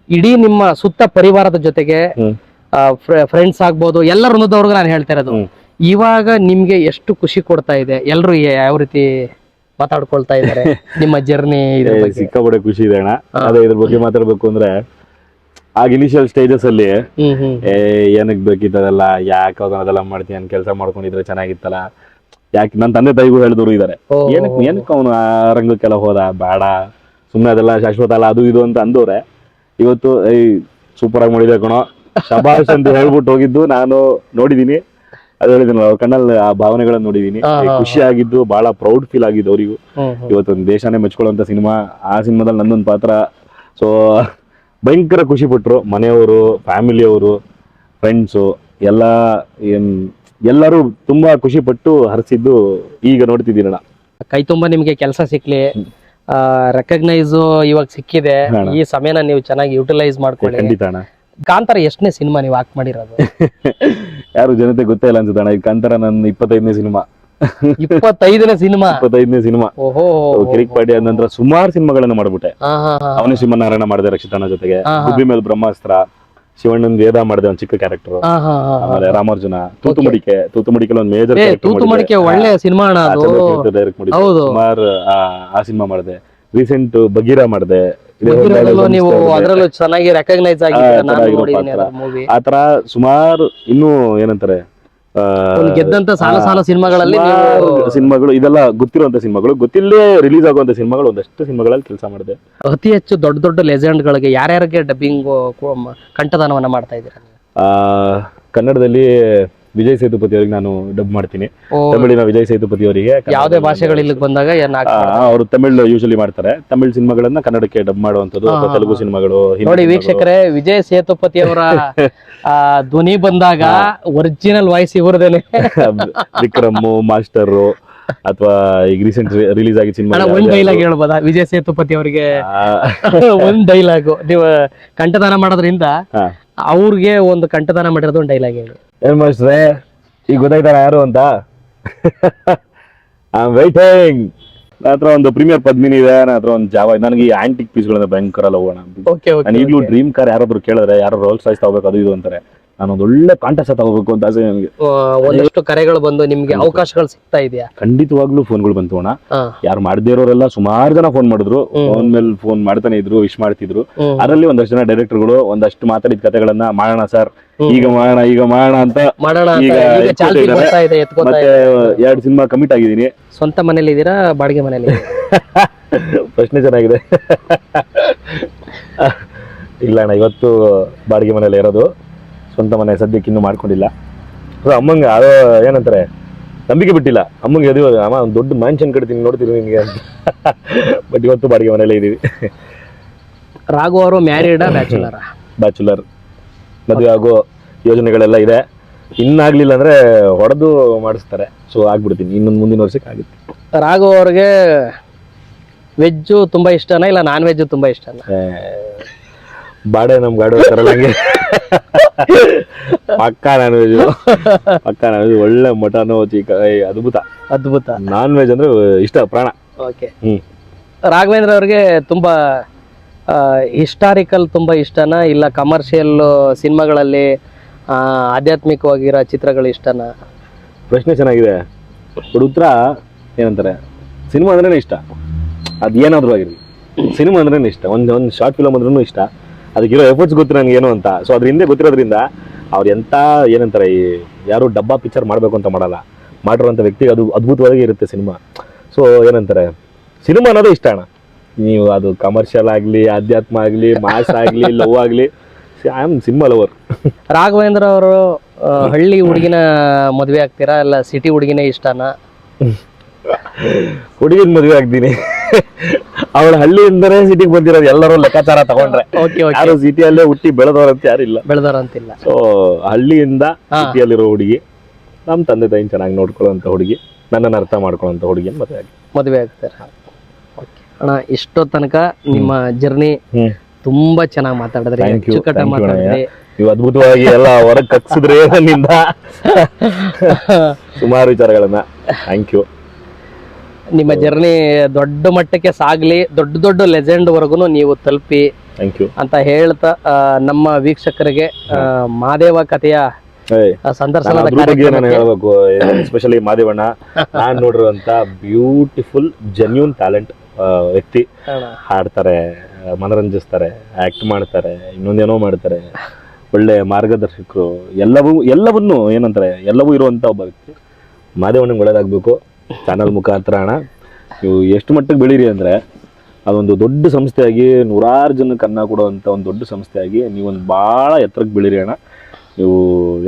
ಇಡೀ ನಿಮ್ಮ ಸುತ್ತ ಪರಿವಾರದ ಜೊತೆಗೆ ಫ್ರೆಂಡ್ಸ್ ಆಗ್ಬೋದು, ಎಲ್ಲ ವೃಂದದವ್ರಿಗೆ ನಾನು ಹೇಳ್ತಾ ಇರೋದು, ಇವಾಗ ನಿಮ್ಗೆ ಎಷ್ಟು ಖುಷಿ ಕೊಡ್ತಾ ಇದೆ? ಎಲ್ರು ಯಾವ ರೀತಿ ಮಾತಾಡ್ಕೊಳ್ತಾ ಇದಾರೆ ನಿಮ್ಮ ಜರ್ನಿ? ಸಿಕ್ಕಾಪಟ್ಟೆ ಖುಷಿ ಇದೆ ಅಣ್ಣ. ಅದೇ ಇದ್ರ ಬಗ್ಗೆ ಮಾತಾಡ್ಬೇಕು ಅಂದ್ರೆ, ಆಗ ಇನಿಷಿಯಲ್ ಸ್ಟೇಜಸ್ ಅಲ್ಲಿ ಏನಕ್ ಬೇಕಿತ್ತದೆಲ್ಲ, ಯಾಕೆ ಅದೆಲ್ಲ ಮಾಡ್ತೀನಿ, ಕೆಲಸ ಮಾಡ್ಕೊಂಡಿದ್ರೆ ಚೆನ್ನಾಗಿತ್ತಲ್ಲ, ಯಾಕೆ ನನ್ನ ತಂದೆ ತಾಯಿಗೂ ಹೇಳಿದವರು ಇದಾರೆ, ಏನಕ್ಕೆ ಅವನು ಆ ರಂಗಕ್ಕೆಲ್ಲ ಹೋದ, ಬೇಡ ಸುಮ್ಮನೆ ಅದೆಲ್ಲ ಶಾಶ್ವತ ಅಲ್ಲ, ಅದು ಇದು ಅಂತ ಅಂದವ್ರೆ. ಇವತ್ತು ಸೂಪರ್ ಆಗಿ ಮಾಡಿದೆ ಕಣೋ, ಶಬಾಷ್ ಅಂತ ಹೇಳ್ಬಿಟ್ಟು ಹೋಗಿದ್ದು ನಾನು ನೋಡಿದೀನಿ. ಅದು ಹೇಳಿದ್ದೀನಿ, ಅವ್ರ ಕಣ್ಣಲ್ಲಿ ಆ ಭಾವನೆಗಳನ್ನ ನೋಡಿದೀನಿ. ಖುಷಿ ಆಗಿದ್ದು, ಬಹಳ ಪ್ರೌಡ್ ಫೀಲ್ ಆಗಿದ್ದು ಅವರಿಗೂ. ಇವತ್ತೊಂದು ದೇಶನೇ ಮೆಚ್ಕೊಳ್ಳುವಂತ ಸಿನಿಮಾ, ಆ ಸಿನಿಮಾದಲ್ಲಿ ನನ್ನೊಂದು ಪಾತ್ರ. ಸೊ ಭಯಂಕರ ಖುಷಿ ಪಟ್ರು ಮನೆಯವರು, ಫ್ಯಾಮಿಲಿಯವರು, ಫ್ರೆಂಡ್ಸು ಎಲ್ಲರೂ ತುಂಬಾ ಖುಷಿ ಪಟ್ಟು ಹರಿಸಿದ್ದು ಈಗ ನೋಡ್ತಿದ್ದೀನಣ್ಣ. ಕೈ ತುಂಬಾ ನಿಮ್ಗೆ ಕೆಲಸ ಸಿಕ್ಲಿ, ರೆಕಗ್ನೈಸ್ ಇವಾಗ ಸಿಕ್ಕಿದೆ, ಈ ಸಮಯನ ನೀವು ಚೆನ್ನಾಗಿ ಯುಟಿಲೈಸ್ ಮಾಡ್ಕೊಳ್ಳಿ. ಖಂಡಿತ ಅಣ್ಣ. ಕಾಂತಾರ ಎಷ್ಟನೇ ಸಿನಿಮಾ ನೀವು ಆಕ್ಟ್ ಮಾಡಿರೋದು? ಯಾರು ಜನತೆ ಗೊತ್ತೇ ಇಲ್ಲ ಅನ್ಸುತ್ತೆ ಅಣ್ಣ. ಈ ಕಾಂತಾರ ನನ್ನ 25ನೇ ಸಿನಿಮಾ. 25ನೇ ಸಿನಿಮಾ? 25ನೇ ಸಿನಿಮಾ. ಓಹೋ. ಕಿರಿಕ್ ಪಾಡಿ ಆದ ನಂತರ ಸುಮಾರು ಸಿನಿಮಾಗಳನ್ನ ಮಾಡ್ಬಿಟ್ಟೆ. ಅವನೇ ಸಿಂಹನಾರಾಯಣ ಮಾಡಿದೆ ರಕ್ಷಿತಣ್ಣ ಜೊತೆಗೆ, ಗುಬ್ಬಿ ಮೇಲೆ ಬ್ರಹ್ಮಾಸ್ತ್ರ, ಶಿವಣ್ಣನ್ ವೇದ ಮಾಡಿದೆ ಒಂದು ಚಿಕ್ಕ ಕ್ಯಾರೆಕ್ಟರ್, ಆಮೇಲೆ ರಾಮಾರ್ಜುನ, ತೂತುಮಡಿಕೆಲ್ಲ ಒಂದು ಮೇಜರ್ ತೂತುಮಡಿಕೆ ಒಳ್ಳೆ ಸಿನಿಮಾ ಡೈರೆಕ್ಟ್ ಮಾಡಿದೆ. ಸುಮಾರು ಆ ಸಿನಿಮಾ ಮಾಡಿದೆ. ರೀಸೆಂಟ್ ಬಗೀರಾ ಮಾಡಿದೆ. ನೀವು ಅದರಲ್ಲೂ ಚೆನ್ನಾಗಿ ರೆಕಗ್ನೈಸ್ ಆಗಿದ್ದೀರಾ, ಆತರ ಸುಮಾರು ಇನ್ನೂ ಏನಂತಾರೆ ಒಂದು ಗೆದ್ದಂತ ಸಾಲ ಸಿನಿಮಾಗಳಲ್ಲಿ ಸಿನಿಮಾಗಳು ಇದೆಲ್ಲ ಗೊತ್ತಿರುವಂತ ಸಿನಿಮಾಗಳು, ಗೊತ್ತಿಲ್ಲೇ ರಿಲೀಸ್ ಆಗುವಂತ ಸಿನಿಮಾಗಳು ಒಂದಷ್ಟು ಸಿನಿಮಾಗಳಲ್ಲಿ ಕೆಲಸ ಮಾಡಿದೆ. ಅತಿ ಹೆಚ್ಚು ದೊಡ್ಡ ದೊಡ್ಡ ಲೆಜೆಂಡ್ ಗಳಿಗೆ ಯಾರ್ಯಾರಿಗೆ ಡಬ್ಬಿಂಗ್ ಕಂಠದಾನವನ್ನ ಮಾಡ್ತಾ ಇದ್ದೀರಾ? ಕನ್ನಡದಲ್ಲಿ ವಿಜಯ್ ಸೇತುಪತಿ ಅವರಿಗೆ ನಾನು ಡಬ್ ಮಾಡ್ತೀನಿ. ತಮಿಳಿನ ವಿಜಯ್ ಸೇತುಪತಿ ಅವರಿಗೆ ಯಾವುದೇ ಭಾಷೆಗಳು ಇಲ್ಲಿಗೆ ಬಂದಾಗ ಅವರು ತಮಿಳ್ ಯೂಶಲಿ ಮಾಡ್ತಾರೆ. ತಮಿಳ್ ಸಿನಿಮಾಗಳನ್ನ ಕನ್ನಡಕ್ಕೆ ಡಬ್ ಮಾಡುವಂತದ್ದು, ತೆಲುಗು ಸಿನಿಮಾಗಳು. ನೋಡಿ ವೀಕ್ಷಕರೇ, ವಿಜಯ್ ಸೇತುಪತಿ ಅವರ ಧ್ವನಿ ಬಂದಾಗ ಒರಿಜಿನಲ್ ವಾಯ್ಸ್ ಇವರದೇನೆ. ವಿಕ್ರಮ್ ಮಾಸ್ಟರ್ ಅಥವಾ ಈಗ ರೀಸೆಂಟ್ ರಿಲೀಸ್ ಆಗಿ ಸಿನಿಮಾ ಒಂದ್ ಡೈಲಾಗ್ ಹೇಳ್ಬೋದಾ ವಿಜಯ್ ಸೇತುಪತಿ ಅವರಿಗೆ? ಒಂದ್ ಡೈಲಾಗ್ ನೀವು ಕಂಠದಾನ ಮಾಡೋದ್ರಿಂದ ಅವ್ರಿಗೆ ಒಂದು ಕಂಠದಾನ ಮಾಡಿರೋದು ಒಂದು ಡೈಲಾಗ್ ಹೇಳಿ. ಏನ್ ಮಾಸ್ಟ್ರೆ, ಈಗ ಗೊತ್ತಾಯ್ತಾರ ಯಾರು ಅಂತ? I am waiting. ನನ್ನ ಹತ್ರ ಒಂದು ಪ್ರೀಮಿಯರ್ ಪದ್ಮಿನಿ ಇದೆ, ನನ್ನ ಹತ್ರ ಒಂದು ಜಾವ. ನನಗೆ ಈ ಆಂಟಿಕ್ ಪೀಸ್ಗಳನ್ನ ಭಯಂಕರ ಲವ್. ನಾನು ಈಗಲೂ ಡ್ರೀಮ್ ಕಾರ್ ಯಾರಾದ್ರೂ ಕೇಳಿದ್ರೆ, ಯಾರು ರೋಲ್ಸ್ ರಾಯ್ಸ್ ತಗೋಬೇಕು ಅದು ಇದು ಅಂತಾರೆ. ನಾನೊಂದು ಒಳ್ಳೆ ಕಾಂಟೆಸ್ಟ್ ತಗೋಬೇಕು ಅಂತ ಆಸೆ ನನಗೆ. ಒಂದಷ್ಟು ಕರೆಗಳು ಬಂದು ನಿಮ್ಗೆ ಅವಕಾಶಗಳು ಸಿಗ್ತಾ ಇದೆಯಾ? ಖಂಡಿತವಾಗ್ಲೂ ಫೋನ್ಗಳು ಬಂತು ಅಣ್ಣ. ಯಾರು ಮಾಡದೇ ಇರೋರೆಲ್ಲ ಸುಮಾರು ಜನ ಫೋನ್ ಮಾಡಿದ್ರು, ಫೋನ್ ಮೇಲೆ ಫೋನ್ ಮಾಡ್ತಾನೆ ಇದ್ರು, ವಿಶ್ ಮಾಡ್ತಿದ್ರು. ಅದರಲ್ಲಿ ಒಂದಷ್ಟು ಜನ ಡೈರೆಕ್ಟರ್ಗಳು ಒಂದಷ್ಟು ಮಾತಾಡಿದ ಕಥೆಗಳನ್ನ ಮಾಡೋಣ ಸರ್, ಈಗ ಮಾಡೋಣ ಅಂತ ಮತ್ತೆ 2 ಸಿನಿಮಾ ಕಮಿಟ್ ಆಗಿದ್ದೀನಿ. ಸ್ವಂತ ಮನೇಲಿ ಇದೀರಾ ಬಾಡಿಗೆ ಮನೇಲಿ? ಪ್ರಶ್ನೆ ಚೆನ್ನಾಗಿದೆ. ಇಲ್ಲ ಅಣ್ಣ, ಇವತ್ತು ಬಾಡಿಗೆ ಮನೇಲಿ ಇರೋದು. ಸ್ವಂತ ಮನೆ ಸದ್ಯಕ್ಕೆ ಇನ್ನೂ ಮಾಡ್ಕೊಂಡಿಲ್ಲ. ಅಮ್ಮಂಗೆ ಅದು ಏನಂತಾರೆ, ನಂಬಿಕೆ ಬಿಟ್ಟಿಲ್ಲ. ಅಮ್ಮಂಗೆ ಅದು ಅಮ್ಮ ಒಂದು ದೊಡ್ಡ ಮ್ಯಾನ್ಷನ್ ಕಟ್ತೀನಿ ನೋಡ್ತೀರಿ ನಿನ್ಗೆ ಅಂತ. ಬಟ್ ಇವತ್ತು ಬಾಡಿಗೆ ಮನೇಲೆ ಇದೀವಿ. ರಾಘು ಅವರು ಮ್ಯಾರಿಡ್ ಬ್ಯಾಚುಲರ್. ಮದುವೆ ಆಗೋ ಯೋಜನೆಗಳೆಲ್ಲ ಇದೆ. ಇನ್ನಾಗ್ಲಿಲ್ಲ ಅಂದ್ರೆ ಹೊಡೆದು ಮಾಡಿಸ್ತಾರೆ. ಸೊ ಆಗ್ಬಿಡ್ತೀನಿ, ಇನ್ನೊಂದು ಮುಂದಿನ ವರ್ಷಕ್ಕೆ ಆಗುತ್ತೆ. ರಾಘು ಅವ್ರಿಗೆ ವೆಜ್ಜು ತುಂಬಾ ಇಷ್ಟನಾ ಇಲ್ಲ ನಾನ್ ವೆಜ್ ತುಂಬಾ ಇಷ್ಟನಾ? ಬಾಡೆ ನಮ್ ಗಾಡಿ ಹೋಗ್ತಾರಲ್ಲ ಹಂಗೆ. ಪಕ್ಕಾ ನಾನ್ ವೆಜ್, ಒಳ್ಳೆ ಮಟನ್ ಚಿಕನ್, ಅದ್ಭುತ. ನಾನ್ ವೆಜ್ ಅಂದ್ರೆ ಇಷ್ಟ, ಪ್ರಾಣ. ಓಕೆ. ರಾಘವೇಂದ್ರ ಅವ್ರಿಗೆ ತುಂಬಾ ಹಿಸ್ಟಾರಿಕಲ್ ತುಂಬಾ ಇಷ್ಟನಾ ಇಲ್ಲ ಕಮರ್ಷಿಯಲ್ ಸಿನಿಮಾಗಳಲ್ಲಿ ಆಧ್ಯಾತ್ಮಿಕವಾಗಿರೋ ಚಿತ್ರಗಳು ಇಷ್ಟನಾ? ಪ್ರಶ್ನೆ ಚೆನ್ನಾಗಿದೆ. ಉತ್ತರ ಏನಂತಾರೆ, ಸಿನಿಮಾ ಅಂದ್ರೇನೆ ಇಷ್ಟ. ಅದೇನಾದ್ರೂ ಆಗಿರಲಿ, ಸಿನಿಮಾ ಅಂದ್ರೇನೆ ಇಷ್ಟ. ಒಂದು ಶಾರ್ಟ್ ಫಿಲಮ್ ಅಂದ್ರೂ ಇಷ್ಟ. ಅದಕ್ಕಿರೋ ಎಫರ್ಟ್ಸ್ ಗೊತ್ತು ನನಗೆ ಏನು ಅಂತ. ಸೊ ಅದ್ರ ಹಿಂದೆ ಗೊತ್ತಿರೋದ್ರಿಂದ ಅವ್ರು ಎಂತ ಏನಂತಾರೆ, ಯಾರು ಡಬ್ಬಾ ಪಿಕ್ಚರ್ ಮಾಡಬೇಕು ಅಂತ ಮಾಡಿರೋಂಥ ವ್ಯಕ್ತಿಗೆ ಅದು ಅದ್ಭುತವಾಗಿ ಇರುತ್ತೆ ಸಿನಿಮಾ. ಸೊ ಏನಂತಾರೆ, ಸಿನಿಮಾ ಅನ್ನೋದೇ ಇಷ್ಟ ಅಣ್ಣ. ನೀವು ಅದು ಕಮರ್ಷಿಯಲ್ ಆಗಲಿ, ಆಧ್ಯಾತ್ಮ ಆಗಲಿ, ಮಾಸ್ ಆಗಲಿ, ಲವ್ ಆಗಲಿ, I am cinema lover. Raghavendra ಅವರು ಹಳ್ಳಿ ಹುಡುಗಿನ ಮದುವೆ ಆಗ್ತೀರಾ ಇಲ್ಲ ಸಿಟಿ ಹುಡುಗಿನೇ ಇಷ್ಟನಾ? ಹುಡುಗಿನ ಮದುವೆ ಆಗ್ತೀನಿ. ಅವಳ ಹಳ್ಳಿಯಿಂದನೇ ಸಿಟಿಗೆ ಬಂದಿರೋದು. ಎಲ್ಲರೂ ಲೆಕ್ಕಾಚಾರ ತಗೊಂಡ್ರೆ ಯಾರು ಸಿಟಿಯಲ್ಲೇ ಹುಟ್ಟಿ ಬೆಳೆದವರಂತ ಯಾರಿಲ್ಲ. ಸೊ ಹಳ್ಳಿಯಿಂದ ಸಿಟಿಯಲ್ಲಿರೋ ಹುಡುಗಿ, ನಮ್ಮ ತಂದೆ ತಾಯಿನ ಚೆನ್ನಾಗಿ ನೋಡ್ಕೊಳ್ಳುವಂತ ಹುಡುಗಿ, ನನ್ನನ್ನು ಅರ್ಥ ಮಾಡ್ಕೊಳ್ಳುವಂತ ಹುಡುಗಿ ಮದುವೆ ಆಗ್ತಾರೆ. ಅಣ್ಣ, ಇಷ್ಟೋ ತನಕ ನಿಮ್ಮ ಜರ್ನಿ ತುಂಬಾ ಚೆನ್ನಾಗಿ ಮಾತಾಡಿದ್ರಿ, ಅಚ್ಚುಕಟ್ಟ ಮಾತಾಡಿದ್ರಿ. ನೀವು ಅದ್ಭುತವಾಗಿ ಎಲ್ಲ ಹೊರಗೆ ಕಕ್ಸಿದ್ರೆ ನನ್ನಿಂದ ಸುಮಾರು ವಿಚಾರಗಳನ್ನ. Thank you. ನಿಮ್ಮ ಜರ್ನಿ ದೊಡ್ಡ ಮಟ್ಟಕ್ಕೆ ಸಾಗ್ಲಿ, ದೊಡ್ಡ ಲೆಜೆಂಡ್ ವರ್ಗುನು ನೀವು ತಲುಪಿ ಅಂತ ಹೇಳ್ತಾ ನಮ್ಮ ವೀಕ್ಷಕರಿಗೆ ಮಾದೇವ ಕಥೆಯ ಸಂದರ್ಶನದ ಹೇಳ್ಬೇಕು. ಎಸ್ಪೆಷಲಿ ಮಾದೇವಣ್ಣ, ನಾನ್ ನೋಡಿರುವಂತ ಬ್ಯೂಟಿಫುಲ್ ಜೆನ್ಯೂನ್ ಟ್ಯಾಲೆಂಟ್ ವ್ಯಕ್ತಿ. ಹಾಡ್ತಾರೆ, ಮನರಂಜಿಸ್ತಾರೆ, ಆಕ್ಟ್ ಮಾಡ್ತಾರೆ, ಇನ್ನೊಂದೇನೋ ಮಾಡ್ತಾರೆ, ಒಳ್ಳೆ ಮಾರ್ಗದರ್ಶಕರು, ಎಲ್ಲವನ್ನೂ ಏನಂತಾರೆ ಎಲ್ಲವೂ ಇರುವಂತ ಒಬ್ಬ ವ್ಯಕ್ತಿ. ಮಾದೇವಣ್ಣಂಗೆ ಒಳ್ಳೇದಾಗ್ಬೇಕು. ಚಾನಲ್ ಮುಖಾಂತರ ಅಣ್ಣ, ನೀವು ಎಷ್ಟು ಮಟ್ಟಿಗೆ ಬೆಳೀರಿ ಅಂದರೆ, ಅದೊಂದು ದೊಡ್ಡ ಸಂಸ್ಥೆಯಾಗಿ 100 ಜನಕ್ಕೆ ಅನ್ನ ಕೊಡುವಂಥ ಒಂದು ದೊಡ್ಡ ಸಂಸ್ಥೆಯಾಗಿ ನೀವೊಂದು ಭಾಳ ಎತ್ತರಕ್ಕೆ ಬೆಳೀರಿ ಅಣ್ಣ. ನೀವು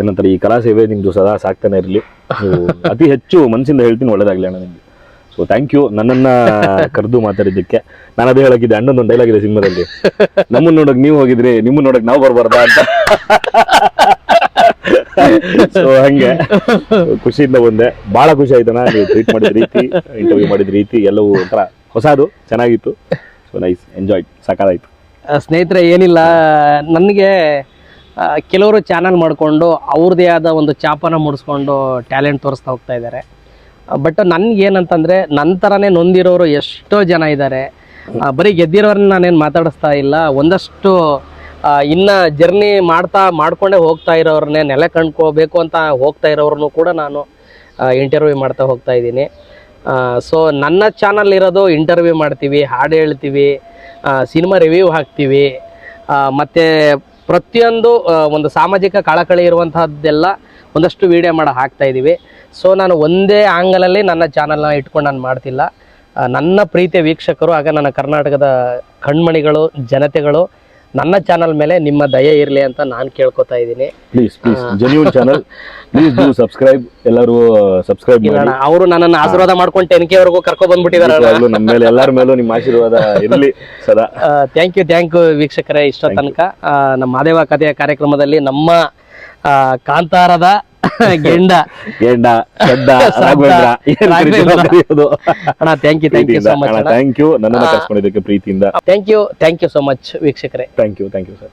ಏನಂತಾರೆ, ಈ ಕಲಾ ಸೇವೆ ನಿಮ್ಮದು ಸದಾ ಸಾಕ್ತಾನೆ ಇರಲಿ. ನೀವು ಅತಿ ಹೆಚ್ಚು ಮನಸ್ಸಿಂದ ಹೇಳ್ತೀನಿ, ಒಳ್ಳೇದಾಗಲಿ ಅಣ್ಣ ನಿಮಗೆ. ಸೊ ಥ್ಯಾಂಕ್ ಯು ನನ್ನನ್ನು ಕರೆದು ಮಾತಾಡಿದ್ದಕ್ಕೆ. ನಾನು ಅದೇ ಹೇಳಕ್ಕಿದ್ದೆ, ಅಣ್ಣಂದೊಂದು ಡೈಲಾಗ್ ಇದೆ ಸಿನಿಮಾದಲ್ಲಿ, ನಮ್ಮನ್ನು ನೋಡೋಕೆ ನೀವು ಹೋಗಿದ್ರಿ, ನಿಮ್ಮನ್ನು ನೋಡೋಕೆ ನಾವು ಬರಬಾರ್ದಾ ಅಂತ. ಸೊ ಹಂಗೆ ಖುಷಿಯಿಂದ ಬಂದೆ. ಭಾಳ ಖುಷಿ ಆಯ್ತಣ್ಣ, ನೀವು ಟ್ರೀಟ್ ಮಾಡಿದ ರೀತಿ, ಇಂಟರ್ವ್ಯೂ ಮಾಡಿದ ರೀತಿ ಎಲ್ಲವೂ ಒಂಥರ ಹೊಸದು, ಚೆನ್ನಾಗಿತ್ತು. ಸೊ ನೈಸ್, ಎಂಜಾಯ್, ಸಾಕಾಯ್ತು. ಸ್ನೇಹಿತರೆ, ಏನಿಲ್ಲ, ನನಗೆ ಕೆಲವರು ಚಾನಲ್ ಮಾಡಿಕೊಂಡು ಅವ್ರದ್ದೇ ಆದ ಒಂದು ಚಾಪನ ಮೂಡಿಸ್ಕೊಂಡು ಟ್ಯಾಲೆಂಟ್ ತೋರಿಸ್ತಾ ಹೋಗ್ತಾ ಇದ್ದಾರೆ. ಬಟ್ ನನಗೇನಂತಂದರೆ, ನನ್ನ ಥರನೇ ನೊಂದಿರೋರು ಎಷ್ಟೋ ಜನ ಇದ್ದಾರೆ. ಬರೀ ಗೆದ್ದಿರೋರನ್ನ ನಾನೇನು ಮಾತಾಡಿಸ್ತಾ ಇಲ್ಲ. ಒಂದಷ್ಟು ಇನ್ನು ಜರ್ನಿ ಮಾಡ್ಕೊಂಡೇ ಹೋಗ್ತಾ ಇರೋರನ್ನೇ ನೆಲೆ ಕಂಡ್ಕೋಬೇಕು ಅಂತ ಹೋಗ್ತಾ ಇರೋರನ್ನು ಕೂಡ ನಾನು ಇಂಟರ್ವ್ಯೂ ಮಾಡ್ತಾ ಹೋಗ್ತಾ ಇದ್ದೀನಿ. ಸೊ ನನ್ನ ಚಾನಲ್ ಇರೋದು ಇಂಟರ್ವ್ಯೂ ಮಾಡ್ತೀವಿ, ಹಾಡು ಹೇಳ್ತೀವಿ, ಸಿನಿಮಾ ರಿವ್ಯೂ ಹಾಕ್ತೀವಿ, ಮತ್ತು ಪ್ರತಿಯೊಂದು ಒಂದು ಸಾಮಾಜಿಕ ಕಳಕಳಿ ಇರುವಂತಹದ್ದೆಲ್ಲ ಒಂದಷ್ಟು ವಿಡಿಯೋ ಮಾಡಿ ಹಾಕ್ತಾ ಇದೀವಿ. ಸೊ ನಾನು ಒಂದೇ ಆಂಗಲಲ್ಲಿ ನನ್ನ ಚಾನಲ್ನ ಇಟ್ಕೊಂಡು ನಾನು ಮಾಡ್ತಿಲ್ಲ. ನನ್ನ ಪ್ರೀತಿಯ ವೀಕ್ಷಕರು ಆಗ ನನ್ನ ಕರ್ನಾಟಕದ ಕಣ್ಮಣಿಗಳು ಜನತೆಗಳು ನನ್ನ ಚಾನಲ್ ಮೇಲೆ ನಿಮ್ಮ ದಯೆ ಇರಲಿ ಅಂತ ನಾನು ಕೇಳ್ಕೊತಾ ಇದ್ದೀನಿ. Please genuine channel, please do subscribe. ಎಲ್ಲರೂ ಸಬ್ಸ್ಕ್ರೈಬ್ ಮಾಡಿ. ಅವರು ನನ್ನನ್ನು ಆಶೀರ್ವಾದ ಮಾಡ್ಕೊಂಡು 10K ವರೆಗೂ ಕರ್ಕೊಂಡ್ ಬಂದ್ಬಿಟ್ಟಿದ್ದಾರೆ. ನಮ್ಮ ಮೇಲೆ ಎಲ್ಲರ ಮೇಲೂ ನಿಮ್ಮ ಆಶೀರ್ವಾದ ಇರಲಿ ಸದಾ. ಥ್ಯಾಂಕ್ ಯು ವೀಕ್ಷಕರೇ. ಇಷ್ಟ ತನಕ ನಮ್ಮ ಮಾದೇವ ಕಥೆಯ ಕಾರ್ಯಕ್ರಮದಲ್ಲಿ ನಮ್ಮ ಕಾಂತಾರದ ಗೆಂಡ ರಾಘವೇಂದ್ರ ಅಣ್ಣ, thank you so much. Thank you ನನ್ನನ್ನು ಕರ್ಸ್ಕೊಂಡಿದ್ದಕ್ಕೆ ಪ್ರೀತಿಯಿಂದ. ಥ್ಯಾಂಕ್ ಯು ಸೋ ಮಚ್ ವೀಕ್ಷಕರೇ. Thank you sir.